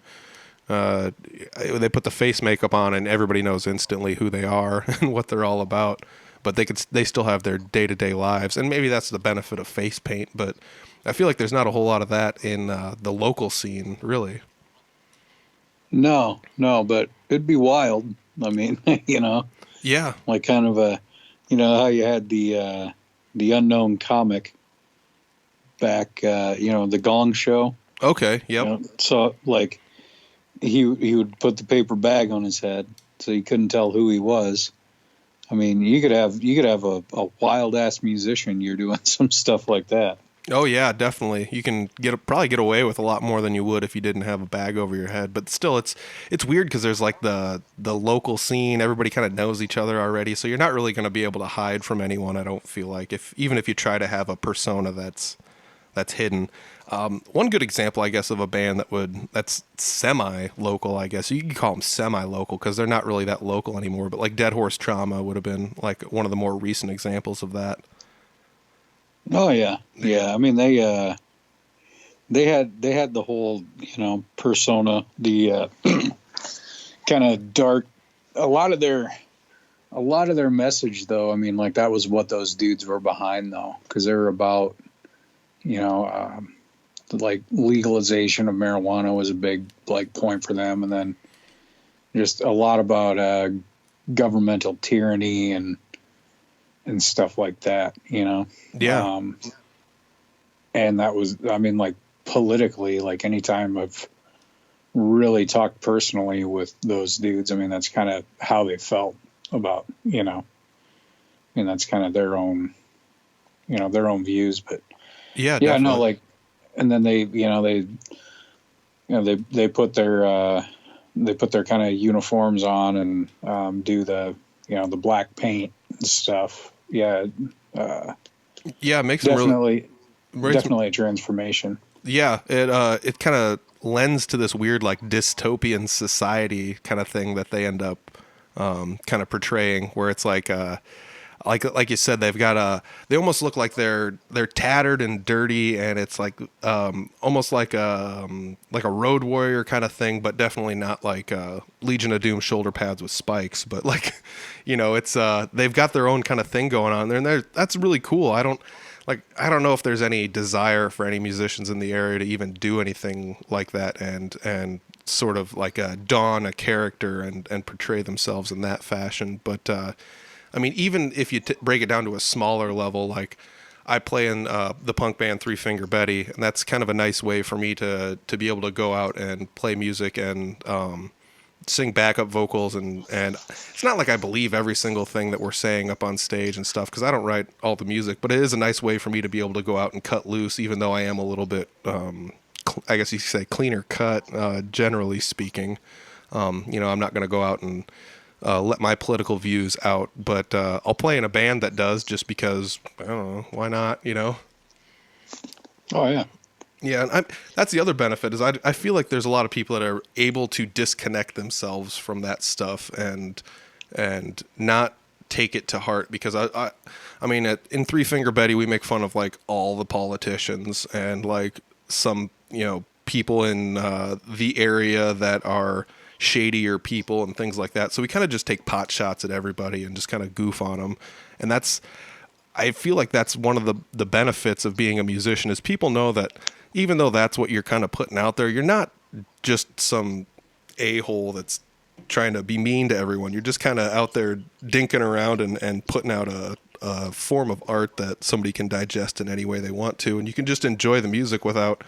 uh, they put the face makeup on and everybody knows instantly who they are and what they're all about, but they still have their day-to-day lives, and maybe that's the benefit of face paint. But I feel like there's not a whole lot of that in the local scene, really. no, but it'd be wild. I mean, Yeah. like kind of how you had the unknown comic back, the Gong Show. Okay. Yep. So like he would put the paper bag on his head so you couldn't tell who he was. I mean, you could have a wild ass musician. You're doing some stuff like that. Oh yeah, definitely. You can probably get away with a lot more than you would if you didn't have a bag over your head. But still, it's weird because there's like the local scene. Everybody kind of knows each other already, so you're not really going to be able to hide from anyone. I don't feel like if even if you try to have a persona that's hidden. One good example, I guess, of a band that's semi-local. I guess you could call them semi-local because they're not really that local anymore. But like Dead Horse Trauma would have been like one of the more recent examples of that. Oh yeah, Yeah. yeah. I mean, they had the whole persona, the kind of dark. A lot of their message, though. I mean, like that was what those dudes were behind, though, because they were about you know like legalization of marijuana was a big like point for them, and then just a lot about governmental tyranny and stuff like that. Yeah. Um, and that was, I mean, like politically, like anytime I've really talked personally with those dudes, I mean, that's kind of how they felt about, and that's kind of their own views. But Yeah, yeah, no, definitely. like, and then they put their kind of uniforms on and do the black paint and stuff. Yeah, uh, Yeah, it makes them really definitely, makes 'em- definitely a transformation. yeah, it kind of lends to this weird like dystopian society kind of thing that they end up kind of portraying, where it's like you said, they've got they almost look like they're tattered and dirty, and it's like almost like a road warrior kind of thing, but definitely not like Legion of Doom shoulder pads with spikes, but like it's they've got their own kind of thing going on there, and that's really cool. I don't know if there's any desire for any musicians in the area to even do anything like that and sort of like don a character and portray themselves in that fashion. But I mean, even if you break it down to a smaller level, like I play in the punk band Three Finger Betty, and that's kind of a nice way for me to be able to go out and play music and sing backup vocals, and it's not like I believe every single thing that we're saying up on stage and stuff because I don't write all the music, but it is a nice way for me to be able to go out and cut loose, even though I am a little bit I guess you could say cleaner cut, generally speaking. I'm not going to go out and let my political views out, but I'll play in a band that does, just because I don't know, why not, you know? Oh yeah. Yeah, and that's the other benefit is I feel like there's a lot of people that are able to disconnect themselves from that stuff and not take it to heart, because I mean in Three Finger Betty we make fun of like all the politicians and like some, you know, people in the area that are shadier people and things like that. So we kind of just take pot shots at everybody and just kind of goof on them, and I feel like that's one of the benefits of being a musician is people know that even though that's what you're kind of putting out there, you're not just some a-hole that's trying to be mean to everyone. You're just kind of out there dinking around and putting out a form of art that somebody can digest in any way they want to. And you can just enjoy the music without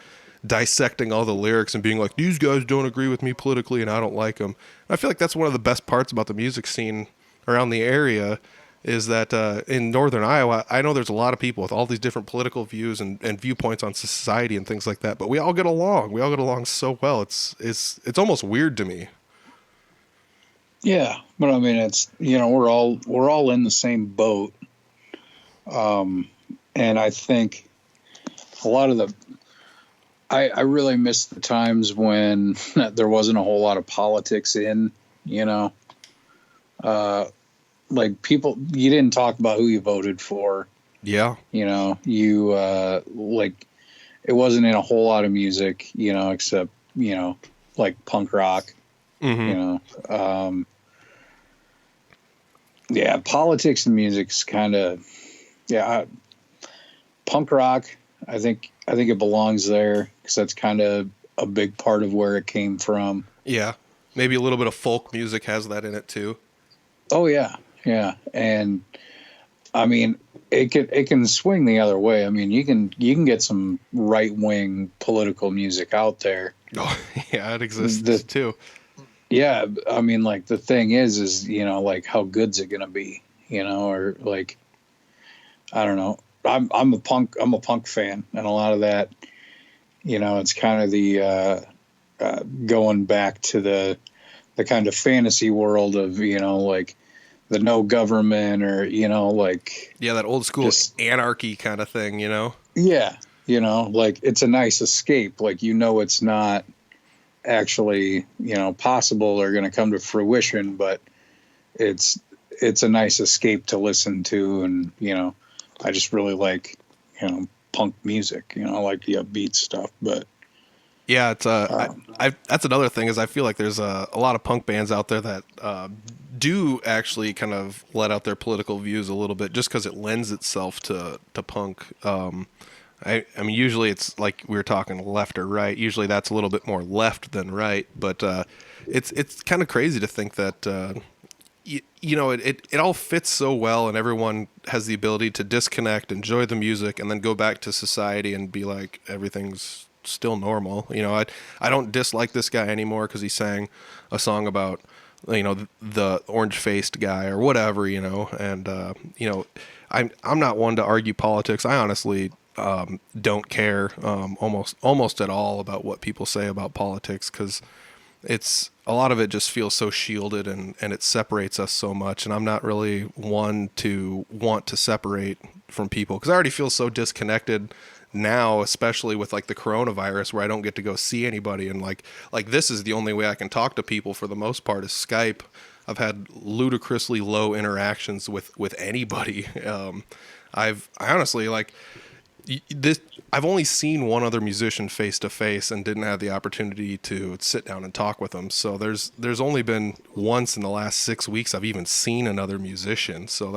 dissecting all the lyrics and being like, these guys don't agree with me politically and I don't like them. And I feel like that's one of the best parts about the music scene around the area is that in northern Iowa, I know there's a lot of people with all these different political views and viewpoints on society and things like that, but we all get along. We all get along so well. It's almost weird to me. Yeah, but I mean, it's, you know, we're all in the same boat, and I think a lot of I really miss the times when there wasn't a whole lot of politics in, you know, like people, you didn't talk about who you voted for. Yeah. You know, you like it wasn't in a whole lot of music, you know, except, you know, like punk rock. Mm-hmm. You know, yeah, politics and music's kind of, yeah, punk rock. I think it belongs there because that's kind of a big part of where it came from. Yeah, maybe a little bit of folk music has that in it too. Oh yeah, yeah, and I mean it can swing the other way. I mean you can get some right wing political music out there. Oh yeah, it exists too. Yeah, I mean, like the thing is, you know, like how good's it gonna be, you know, or like, I don't know. I'm a punk fan, and a lot of that, you know, it's kind of the going back to the kind of fantasy world of, you know, like the no government or, you know, like yeah, that old school anarchy kind of thing, you know. Yeah, you know, like it's a nice escape. Like, you know, it's not actually, you know, possible or going to come to fruition, but it's a nice escape to listen to. And, you know, I just really like, you know, punk music, you know, I like the upbeat stuff, but yeah, it's that's another thing is I feel like there's a lot of punk bands out there that do actually kind of let out their political views a little bit just because it lends itself to punk. I mean, usually it's like we were talking left or right. Usually that's a little bit more left than right, but it's kind of crazy to think that you know it all fits so well, and everyone has the ability to disconnect, enjoy the music, and then go back to society and be like everything's still normal. You know, I don't dislike this guy anymore because he sang a song about, you know, the orange faced guy or whatever, you know, and you know, I'm not one to argue politics. I honestly don't care almost at all about what people say about politics, because it's a lot of it just feels so shielded and it separates us so much, and I'm not really one to want to separate from people because I already feel so disconnected now, especially with like the coronavirus where I don't get to go see anybody, and like this is the only way I can talk to people for the most part is Skype. I've had ludicrously low interactions with anybody. I honestly like this. I've only seen one other musician face to face and didn't have the opportunity to sit down and talk with them. So there's only been once in the last 6 weeks I've even seen another musician. So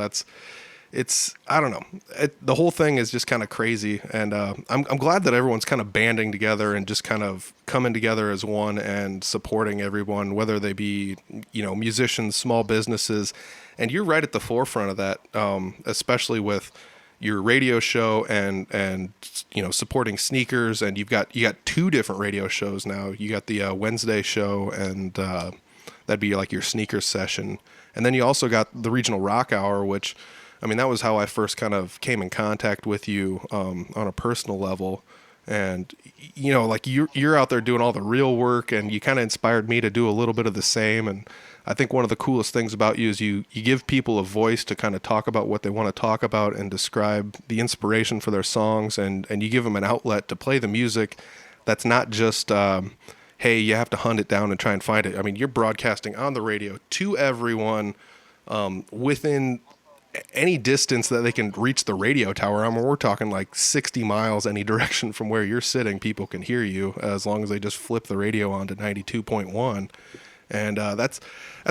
it's I don't know. The whole thing is just kind of crazy, and I'm glad that everyone's kind of banding together and just kind of coming together as one and supporting everyone, whether they be, you know, musicians, small businesses, and you're right at the forefront of that, especially with your radio show and you know, supporting sneakers, and you got 2 different radio shows now. You got the Wednesday show, and that'd be like your sneakers session, and then you also got the Regional Rock Hour, which, I mean, that was how I first kind of came in contact with you on a personal level, And like you're out there doing all the real work, and you kind of inspired me to do a little bit of the same. And I think one of the coolest things about you is you give people a voice to kind of talk about what they want to talk about and describe the inspiration for their songs, and you give them an outlet to play the music that's not just hey, you have to hunt it down and try and find it. I mean, you're broadcasting on the radio to everyone within any distance that they can reach the radio tower. I mean, we're talking like 60 miles any direction from where you're sitting. People can hear you as long as they just flip the radio on to 92.1. And that's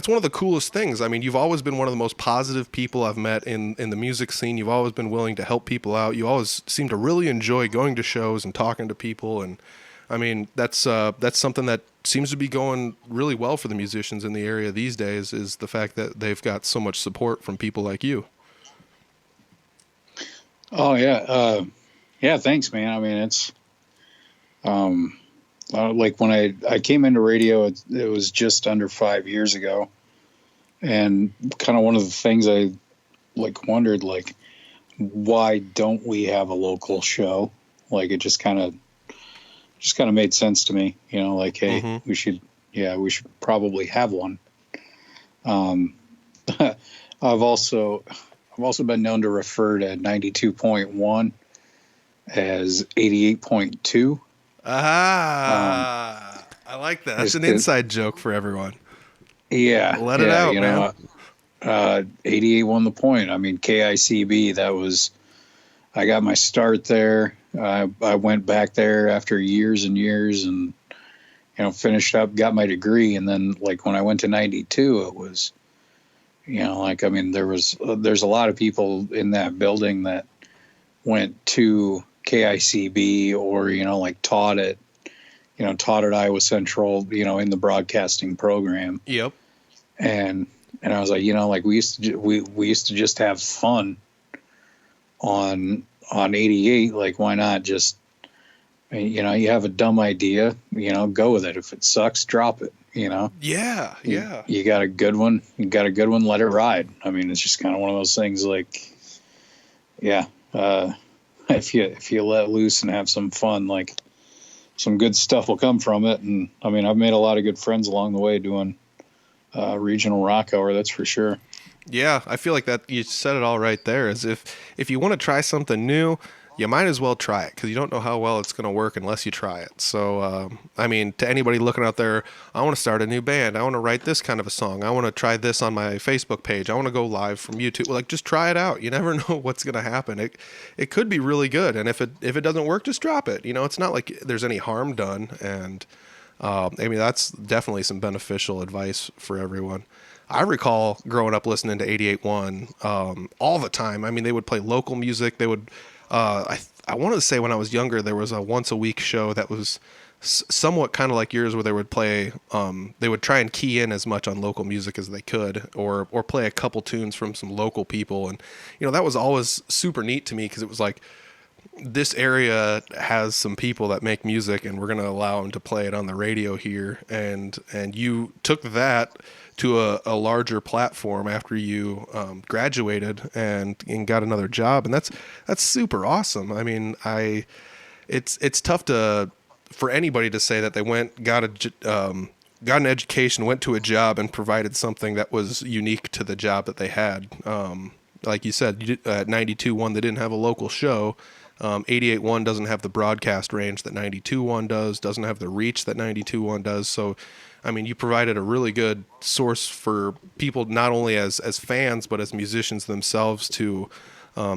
one of the coolest things. I mean, you've always been one of the most positive people I've met in the music scene. You've always been willing to help people out. You always seem to really enjoy going to shows and talking to people. And I mean, that's something that seems to be going really well for the musicians in the area these days, is the fact that they've got so much support from people like you. Oh yeah. Yeah. Thanks, man. I mean, it's, like when I came into radio, it was just under 5 years ago. And kind of one of the things I wondered, why don't we have a local show? Like, it just kind of made sense to me, hey, Mm-hmm. we should probably have one. I've also been known to refer to 92.1 as 88.2. Ah, I like that. That's an inside joke for everyone. Yeah. Let it out, man. 88 won the point. I mean, KICB, I got my start there. I went back there after years and years and, finished up, got my degree. And then when I went to 92, it was, there's a lot of people in that building that went to KICB or, taught at Iowa Central, in the broadcasting program. Yep. And I was like, we used to just have fun on 88. Like, why not just, you have a dumb idea, go with it. If it sucks, drop it, Yeah. Yeah. You got a good one. Let it ride. I mean, it's just kind of one of those things if you let loose and have some fun, some good stuff will come from it. And I mean, I've made a lot of good friends along the way doing regional rock hour, that's for sure. Yeah, I feel like that you said it all right there. Is if you want to try something new, you might as well try it, because you don't know how well it's going to work unless you try it. So, I mean, to anybody looking out there, I want to start a new band. I want to write this kind of a song. I want to try this on my Facebook page. I want to go live from YouTube. Just try it out. You never know what's going to happen. It could be really good, and if it doesn't work, just drop it. It's not like there's any harm done, and I mean, that's definitely some beneficial advice for everyone. I recall growing up listening to 88.1 all the time. I mean, they would play local music. They would, I want to say when I was younger, there was a once a week show that was somewhat kind of like yours, where they would play, they would try and key in as much on local music as they could, or play a couple tunes from some local people. And, that was always super neat to me, because it was like, this area has some people that make music, and we're going to allow them to play it on the radio here. And you took that to a larger platform after you graduated and got another job, and that's super awesome. I mean, it's tough for anybody to say that they got an education, went to a job, and provided something that was unique to the job that they had. Like you said, at 92.1 they didn't have a local show. 88.1 doesn't have the broadcast range that 92.1 does, doesn't have the reach that 92.1 does. So, I mean, you provided a really good source for people, not only as fans, but as musicians themselves, to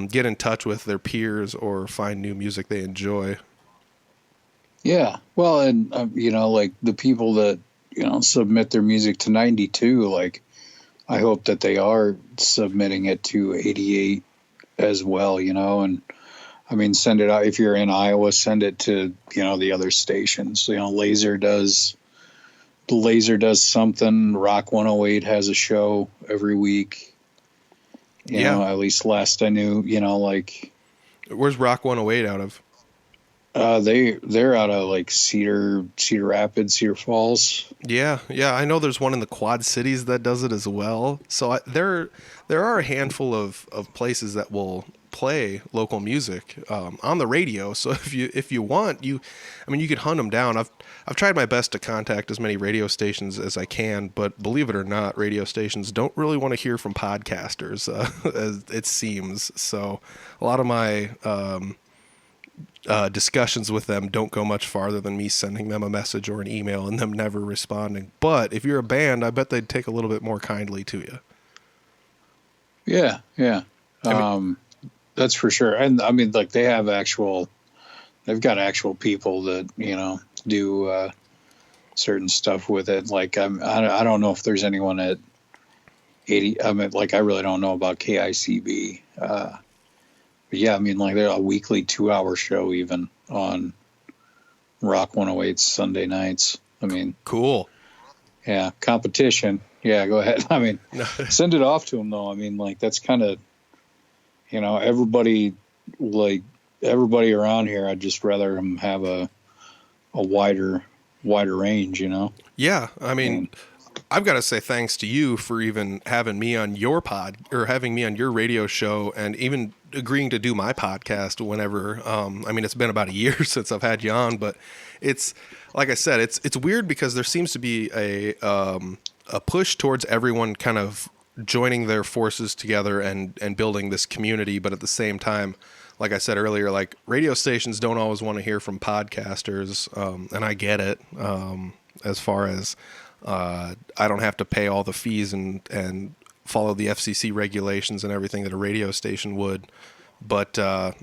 get in touch with their peers or find new music they enjoy. Yeah. Well, and, the people that, submit their music to 92, I hope that they are submitting it to 88 as well, and, I mean, send it out. If you're in Iowa, send it to, the other stations. Laser does something. Rock 108 has a show every week. You know, at least last I knew, Where's Rock 108 out of? They're out of Cedar Rapids, Cedar Falls. Yeah. I know there's one in the Quad Cities that does it as well. So there are a handful of places that will play local music on the radio. So if you want, I mean, you could hunt them down. I've tried my best to contact as many radio stations as I can, but believe it or not, radio stations don't really want to hear from podcasters, as it seems. So a lot of my discussions with them don't go much farther than me sending them a message or an email and them never responding. But if you're a band, I bet they'd take a little bit more kindly to you. Yeah, yeah. That's for sure. And I mean, like they've got actual people that, do certain stuff with it. Like, I don't know if there's anyone at 80. I mean, like, I really don't know about KICB. But yeah, I mean, like they're a weekly 2-hour show even on Rock 108 Sunday nights. I mean, cool. Yeah, competition. Yeah, go ahead. I mean, send it off to them though. I mean, like that's kind of, everybody around here. I'd just rather them have a wider range. Yeah, I mean, I've got to say thanks to you for even having me on your pod or having me on your radio show and even agreeing to do my podcast whenever. I mean, it's been about a year since I've had you on, but it's like I said, it's weird because there seems to be a push towards everyone kind of joining their forces together and building this community. But at the same time, like I said earlier, like radio stations don't always want to hear from podcasters. And I get it. As far as, I don't have to pay all the fees and follow the FCC regulations and everything that a radio station would. But, I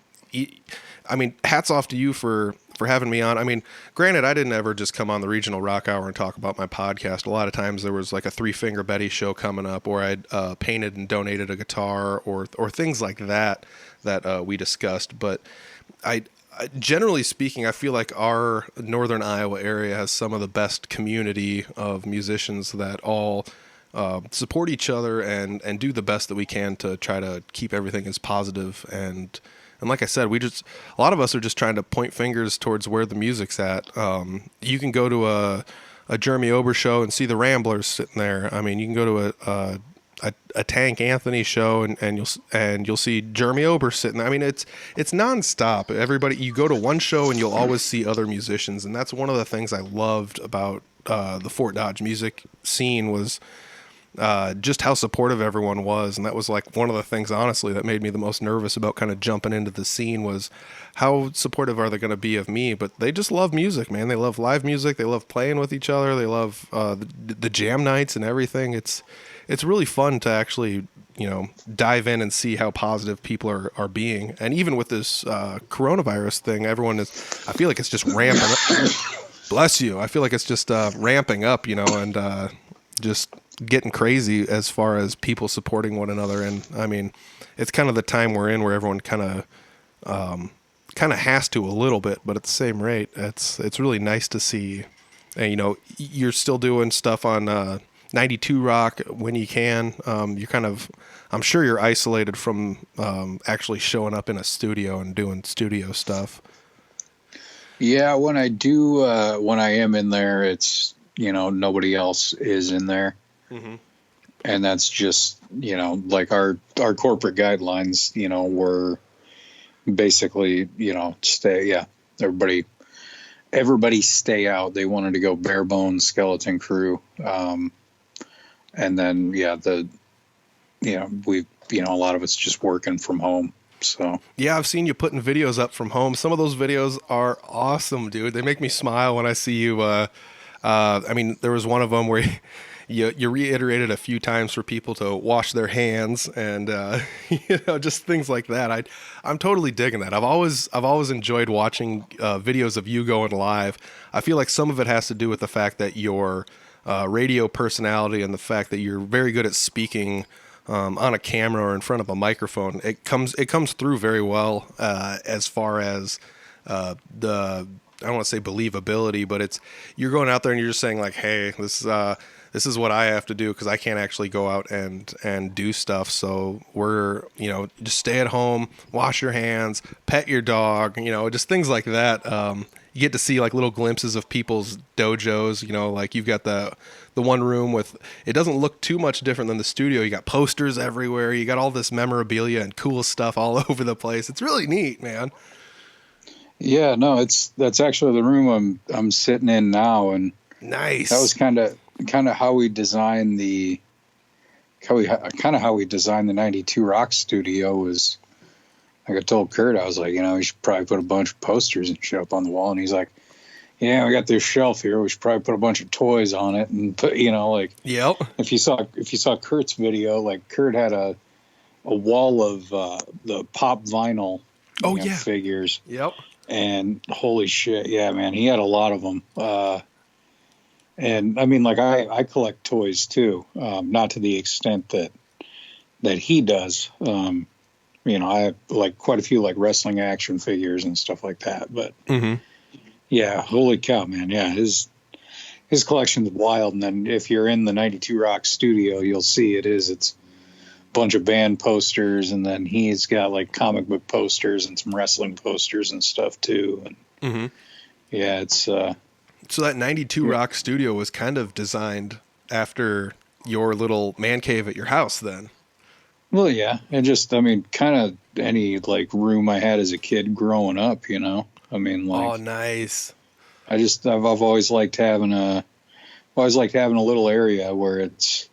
mean, hats off to you for having me on. I mean, granted, I didn't ever just come on the Regional Rock Hour and talk about my podcast. A lot of times there was like a Three Finger Betty show coming up, or I'd painted and donated a guitar, or things like that we discussed. But I generally speaking, I feel like our northern Iowa area has some of the best community of musicians that all support each other and do the best that we can to try to keep everything as positive. And like I said, a lot of us are just trying to point fingers towards where the music's at. You can go to a Jeremy Ober show and see the Ramblers sitting there. I mean, you can go to a Tank Anthony show and you'll see Jeremy Ober sitting there. I mean, it's nonstop. Everybody, you go to one show and you'll always see other musicians, and that's one of the things I loved about the Fort Dodge music scene was just how supportive everyone was. And that was like one of the things, honestly, that made me the most nervous about kind of jumping into the scene was how supportive are they going to be of me? But they just love music, man. They love live music. They love playing with each other. They love the jam nights and everything. It's really fun to actually, dive in and see how positive people are being. And even with this coronavirus thing, I feel like it's just ramping up. Bless you. I feel like it's just ramping up, and just getting crazy as far as people supporting one another. And I mean, it's kind of the time we're in where everyone kind of has to a little bit, but at the same rate, it's really nice to see. And, you're still doing stuff on 92 Rock when you can. I'm sure you're isolated from actually showing up in a studio and doing studio stuff. Yeah, when I am in there, it's, nobody else is in there. Mm-hmm. And that's just, like our corporate guidelines, were basically, everybody stay out. They wanted to go bare bones skeleton crew. And then, a lot of it's just working from home. So yeah, I've seen you putting videos up from home. Some of those videos are awesome, dude. They make me smile when I see you. I mean, there was one of them where you reiterated a few times for people to wash their hands and, just things like that. I'm totally digging that. I've always enjoyed watching videos of you going live. I feel like some of it has to do with the fact that your radio personality and the fact that you're very good at speaking on a camera or in front of a microphone. It comes through very well as far as I don't want to say believability, but you're going out there and you're just saying like, hey, this is what I have to do because I can't actually go out and do stuff. So we're, just stay at home, wash your hands, pet your dog, just things like that. you get to see like little glimpses of people's dojos. You know, like you've got the one room with, it doesn't look too much different than the studio. You got posters everywhere. You got all this memorabilia and cool stuff all over the place. It's really neat, man. Yeah, no, that's actually the room I'm sitting in now, and Nice. that was kind of how we designed how we designed the 92 Rock studio. Was like I told Kurt, I was like, we should probably put a bunch of posters and shit up on the wall, and he's like, yeah, we got this shelf here. We should probably put a bunch of toys on it and put, like, Yep. if you saw Kurt's video, like Kurt had a wall of the pop vinyl figures. Yep. And holy shit, yeah, man, he had a lot of them. And I mean, like I collect toys too, not to the extent that he does. I have like quite a few like wrestling action figures and stuff like that. But yeah, holy cow, man, yeah, his collection's wild. And then if you're in the 92 Rock studio, you'll see it's a bunch of band posters, and then he's got like comic book posters and some wrestling posters and stuff too. And yeah, it's so that 92 Rock studio was kind of designed after your little man cave at your house then. Well, yeah, and just, I mean, kind of any like room I had as a kid growing up, I mean, like, oh, nice. I've always liked having a little area where it's,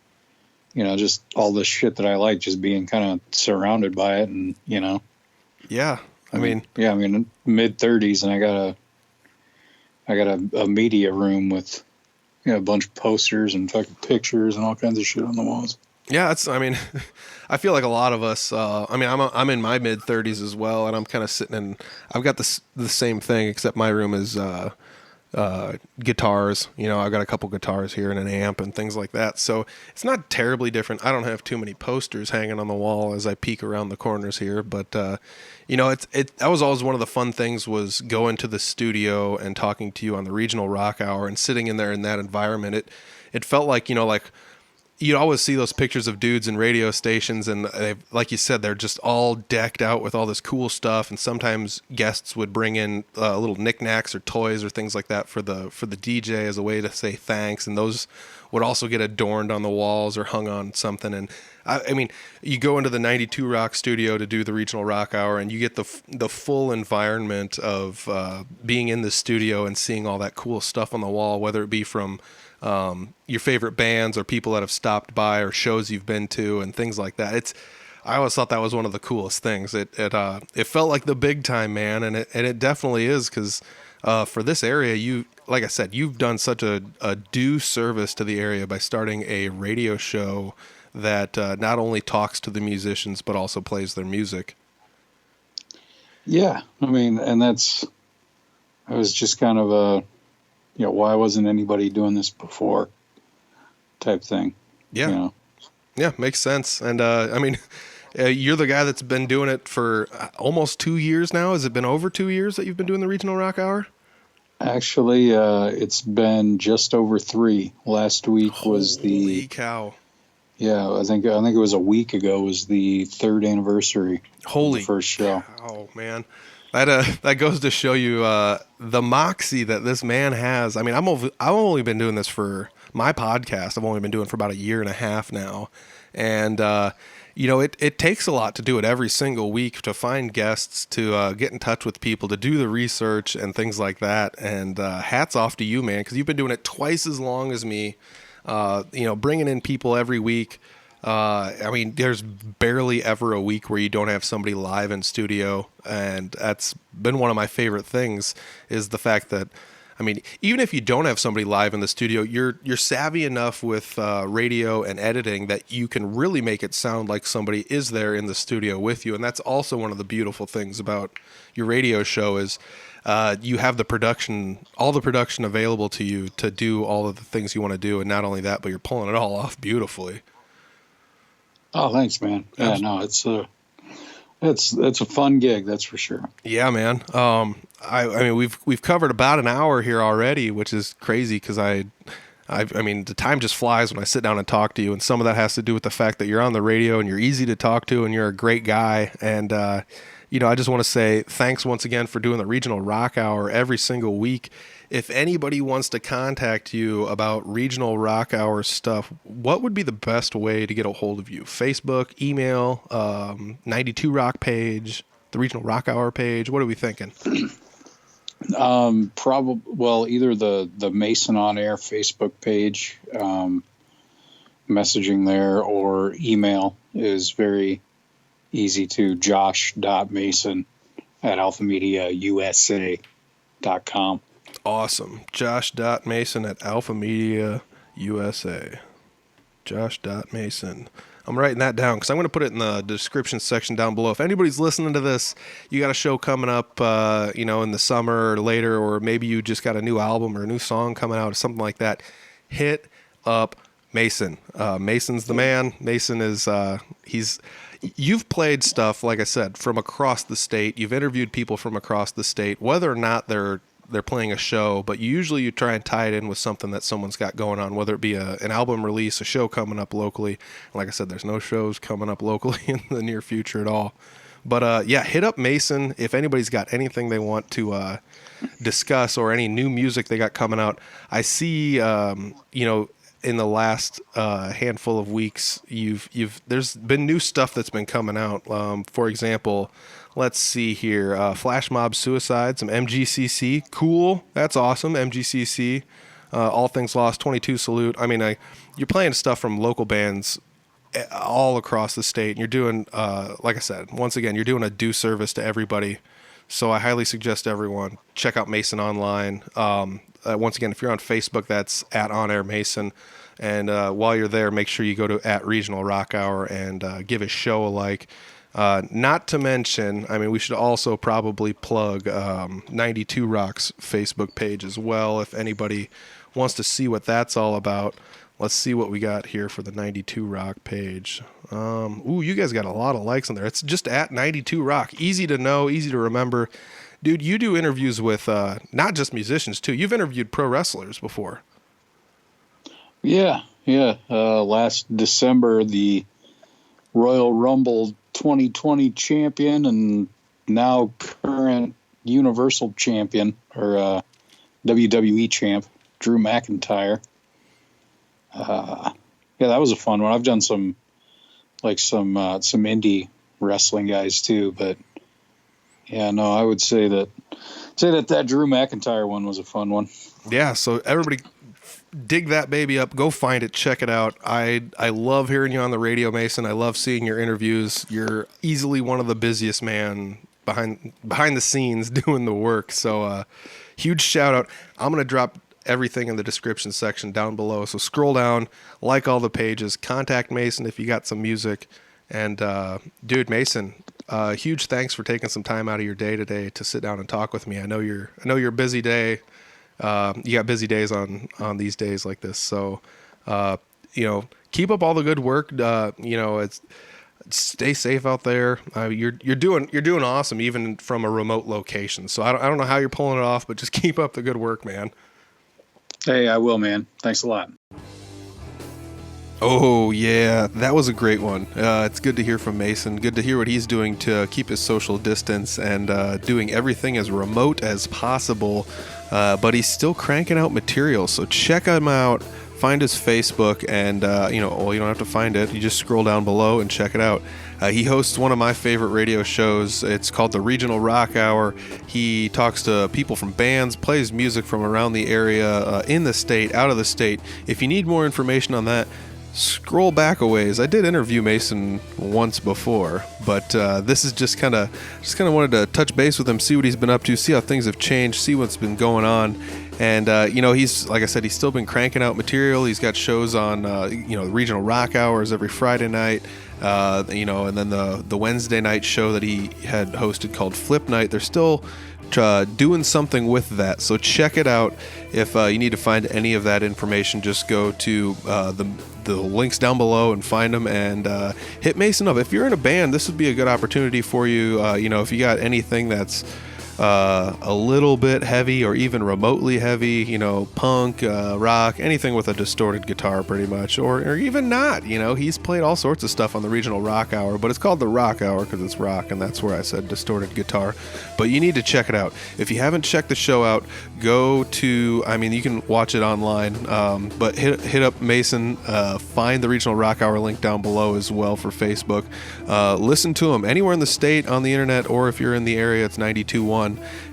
just all the shit that I like, just being kind of surrounded by it, and Yeah, I mean, mid 30s, and I got a media room with a bunch of posters and fucking pictures and all kinds of shit on the walls. Yeah, I feel like a lot of us. I'm in my mid 30s as well, and I'm kind of sitting in. I've got the same thing, except my room is guitars. I've got a couple guitars here and an amp and things like that. So it's not terribly different. I don't have too many posters hanging on the wall as I peek around the corners here, but that was always one of the fun things, was going to the studio and talking to you on the Regional Rock Hour and sitting in there in that environment. It felt like you'd always see those pictures of dudes in radio stations, and like you said, they're just all decked out with all this cool stuff. And sometimes guests would bring in little knickknacks or toys or things like that for the DJ as a way to say thanks. And those would also get adorned on the walls or hung on something. And I mean, you go into the 92 Rock studio to do the Regional Rock Hour, and you get the full environment of being in the studio and seeing all that cool stuff on the wall, whether it be from your favorite bands or people that have stopped by or shows you've been to and things like that. I always thought that was one of the coolest things. It felt like the big time, man. And it definitely is. 'Cause, for this area, like I said, you've done such a due service to the area by starting a radio show that, not only talks to the musicians, but also plays their music. Yeah. I mean, and I was just kind of why wasn't anybody doing this before type thing. Yeah. Yeah, makes sense. And you're the guy that's been doing it for almost 2 years now. Has it been over 2 years that you've been doing the Regional Rock Hour? Actually, it's been just over 3. Last week was the... Holy cow. Yeah, I think it was a week ago was the 3rd anniversary of the first show. Oh, man. That goes to show you the moxie that this man has. I mean, I've only been doing this for my podcast. I've only been doing it for about 1.5 years now, and it takes a lot to do it every single week, to find guests, to get in touch with people, to do the research and things like that. And hats off to you, man, because you've been doing it twice as long as me. Bringing in people every week. There's barely ever a week where you don't have somebody live in studio, and that's been one of my favorite things, is the fact that, even if you don't have somebody live in the studio, you're savvy enough with radio and editing that you can really make it sound like somebody is there in the studio with you. And that's also one of the beautiful things about your radio show is you have all the production available to you to do all of the things you want to do. And not only that, but you're pulling it all off beautifully. Oh, thanks, man. Yeah, no, it's a fun gig, that's for sure. Yeah, man. We've covered about an hour here already, which is crazy because I mean, the time just flies when I sit down and talk to you, and some of that has to do with the fact that you're on the radio and you're easy to talk to and you're a great guy. And, I just want to say thanks once again for doing the Regional Rock Hour every single week. If anybody wants to contact you about Regional Rock Hour stuff, what would be the best way to get a hold of you? Facebook, email, 92 Rock page, the Regional Rock Hour page? What are we thinking? Probably, well, either the Mason on Air Facebook page, messaging there, or email is very easy to josh.mason@alphamediausa.com. Awesome. Josh.Mason at Alpha USA. Josh.Mason. I'm writing that down because I'm going to put it in the description section down below. If anybody's listening to this, you got a show coming up, in the summer or later, or maybe you just got a new album or a new song coming out or something like that, hit up Mason. Mason's the man. Mason is, you've played stuff, like I said, from across the state. You've interviewed people from across the state, whether or not they're playing a show, but usually you try and tie it in with something that someone's got going on, whether it be an album release, a show coming up locally. Like I said, there's no shows coming up locally in the near future at all. But hit up Mason if anybody's got anything they want to discuss or any new music they got coming out. I see, in the last handful of weeks, there's been new stuff that's been coming out. For example, let's see here. Flash Mob Suicide, some MGCC. Cool. That's awesome. MGCC. All Things Lost, 22 Salute. I mean, you're playing stuff from local bands all across the state. And you're doing, like I said, once again, you're doing a due service to everybody. So I highly suggest everyone check out Mason online. Once again, if you're on Facebook, that's @OnAirMason. And while you're there, make sure you go to @Regional Rock Hour and give his show a like. Not to mention, I mean, we should also probably plug 92 Rock's Facebook page as well. If anybody wants to see what that's all about, let's see what we got here for the 92 Rock page. You guys got a lot of likes on there. It's just @92 Rock. Easy to know, easy to remember. Dude, you do interviews with not just musicians, too. You've interviewed pro wrestlers before. Yeah. Last December, the Royal Rumble 2020 champion and now current Universal champion, or WWE champ, Drew McIntyre. That was a fun one. I've done some indie wrestling guys too, but yeah, no, I would say that Drew McIntyre one was a fun one. Yeah, so everybody dig that baby up. Go find it. Check it out. I love hearing you on the radio, Mason. I love seeing your interviews. You're easily one of the busiest man behind the scenes doing the work. So huge shout out. I'm going to drop everything in the description section down below. So scroll down, like all the pages, contact Mason if you got some music. And dude, Mason, huge thanks for taking some time out of your day today to sit down and talk with me. I know you're a busy day. You got busy days on these days like this. So, keep up all the good work. Stay safe out there. You're doing awesome, even from a remote location. So I don't know how you're pulling it off, but just keep up the good work, man. Hey, I will, man. Thanks a lot. Oh, yeah, that was a great one. It's good to hear from Mason. Good to hear what he's doing to keep his social distance and doing everything as remote as possible. But he's still cranking out material. So check him out. Find his Facebook, and you don't have to find it. You just scroll down below and check it out. He hosts one of my favorite radio shows. It's called the Regional Rock Hour. He talks to people from bands, plays music from around the area, in the state, out of the state. If you need more information on that, scroll back a ways. I did interview Mason once before, but this is just kind of wanted to touch base with him, see what he's been up to, see how things have changed, see what's been going on. And he's, like I said, he's still been cranking out material. He's got shows on the Regional Rock Hours every Friday night, and then the Wednesday night show that he had hosted called Flip Night. They're still doing something with that, so check it out. If you need to find any of that information, just go to the links down below and find them, and hit Mason up. If you're in a band, this would be a good opportunity for you. If you got anything that's a little bit heavy or even remotely heavy, punk, rock, anything with a distorted guitar pretty much, or even not. He's played all sorts of stuff on the Regional Rock Hour, but it's called the Rock Hour because it's rock, and that's where I said distorted guitar. But you need to check it out. If you haven't checked the show out, go to, you can watch it online, but hit up Mason, find the Regional Rock Hour link down below as well for Facebook. Listen to him anywhere in the state, on the internet, or if you're in the area, it's 92.1.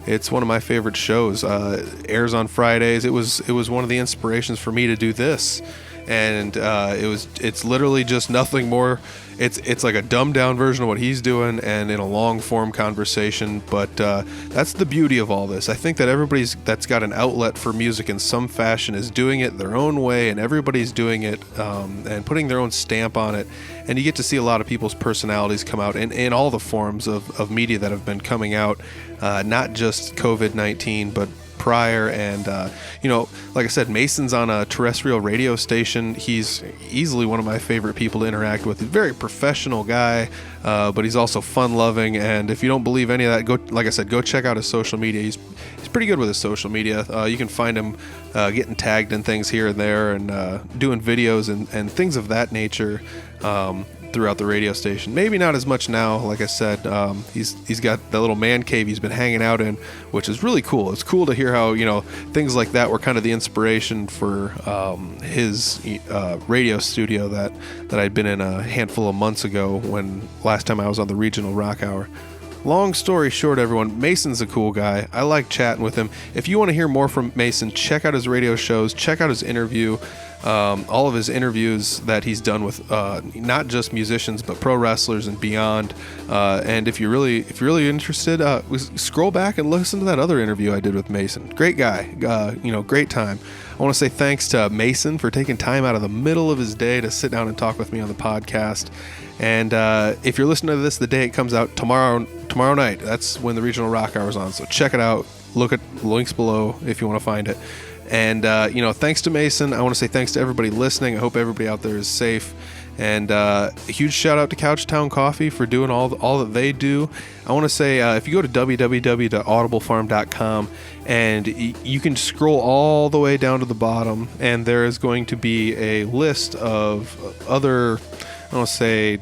It's one of my favorite shows. Airs on Fridays. It was one of the inspirations for me to do this, and it's literally just nothing more. It's like a dumbed down version of what he's doing, and in a long form conversation. But that's the beauty of all this. I think that everybody's that's got an outlet for music in some fashion is doing it their own way, and everybody's doing it and putting their own stamp on it. And you get to see a lot of people's personalities come out in all the forms of media that have been coming out, not just COVID-19, but prior. And like I said, Mason's on a terrestrial radio station. He's easily one of my favorite people to interact with. He's a very professional guy, but he's also fun loving. And if you don't believe any of that, go check out his social media. He's pretty good with his social media. You can find him getting tagged in things here and there, and doing videos and things of that nature throughout the radio station. Maybe not as much now. Like I said, he's got the little man cave he's been hanging out in, which is really cool. It's cool to hear how things like that were kind of the inspiration for his radio studio that I'd been in a handful of months ago when last time I was on the Regional Rock Hour. Long story short, everyone, Mason's a cool guy. I like chatting with him. If you want to hear more from Mason, check out his radio shows, check out his interview, all of his interviews that he's done with not just musicians but pro wrestlers and beyond. And if you're really interested, scroll back and listen to that other interview I did with Mason. Great guy, great time. I want to say thanks to Mason for taking time out of the middle of his day to sit down and talk with me on the podcast. And if you're listening to this the day it comes out, tomorrow night, that's when the Regional Rock Hour is on. So check it out. Look at the links below if you want to find it. And, thanks to Mason. I want to say thanks to everybody listening. I hope everybody out there is safe. And a huge shout out to Couchtown Coffee for doing all that they do. I want to say if you go to www.audiblefarm.com and you can scroll all the way down to the bottom, and there is going to be a list of other, I want to say,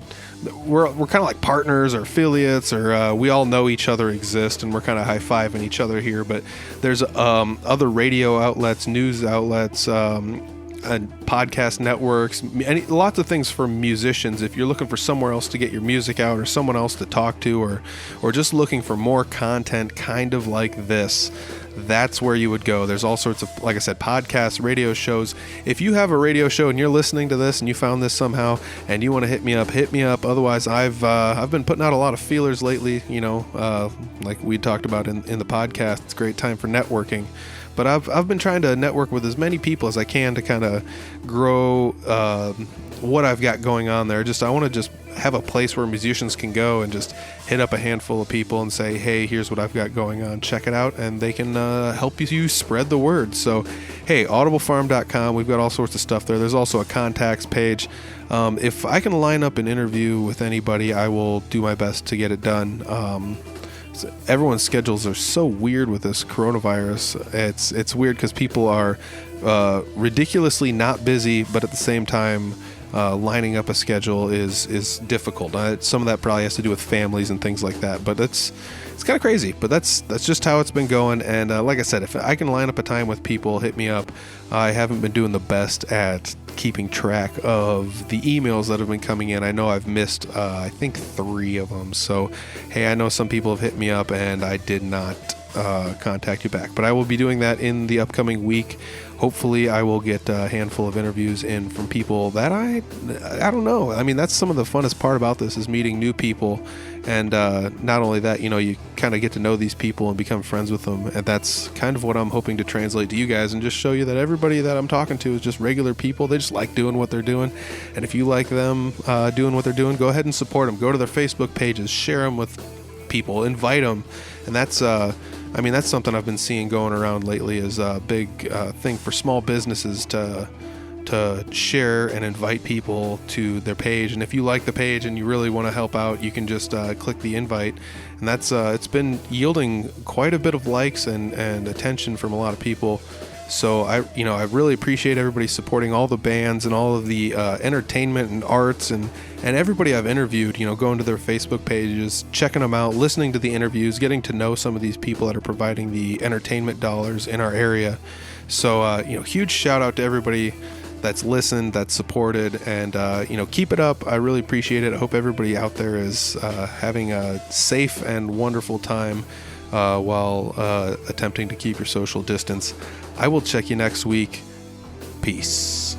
we're kind of like partners or affiliates, or we all know each other exist, and we're kind of high-fiving each other here. But there's other radio outlets, news outlets, and podcast networks, lots of things for musicians. If you're looking for somewhere else to get your music out, or someone else to talk to, or just looking for more content kind of like this, that's where you would go. There's all sorts of, like I said, podcasts, radio shows. If you have a radio show and you're listening to this and you found this somehow and you want to hit me up. Otherwise, I've been putting out a lot of feelers lately, like we talked about in the podcast. It's a great time for networking. But I've been trying to network with as many people as I can to kind of grow what I've got going on there. I want to just have a place where musicians can go and just hit up a handful of people and say, hey, here's what I've got going on. Check it out, and they can help you spread the word. So, hey, audiblefarm.com. We've got all sorts of stuff there. There's also a contacts page. If I can line up an interview with anybody, I will do my best to get it done. Everyone's schedules are so weird with this coronavirus. It's weird because people are ridiculously not busy, but at the same time, lining up a schedule is difficult. Some of that probably has to do with families and things like that. But it's kind of crazy. But that's just how it's been going. And like I said, if I can line up a time with people, hit me up. I haven't been doing the best at keeping track of the emails that have been coming in. I know I've missed, I think 3 of them. So, hey, I know some people have hit me up and I did not contact you back. But I will be doing that in the upcoming week. Hopefully I will get a handful of interviews in from people that I don't know. I mean, that's some of the funnest part about this is meeting new people. And not only that, you kind of get to know these people and become friends with them. And that's kind of what I'm hoping to translate to you guys and just show you that everybody that I'm talking to is just regular people. They just like doing what they're doing. And if you like them doing what they're doing, go ahead and support them. Go to their Facebook pages, share them with people, invite them. And that's something I've been seeing going around lately is a big thing for small businesses to to share and invite people to their page. And if you like the page and you really want to help out, you can just click the invite. And that's it's been yielding quite a bit of likes and attention from a lot of people. So I really appreciate everybody supporting all the bands and all of the entertainment and arts and everybody I've interviewed, going to their Facebook pages, checking them out, listening to the interviews, getting to know some of these people that are providing the entertainment dollars in our area. So, huge shout out to everybody that's listened, that's supported, and, keep it up. I really appreciate it. I hope everybody out there is having a safe and wonderful time while attempting to keep your social distance. I will check you next week. Peace.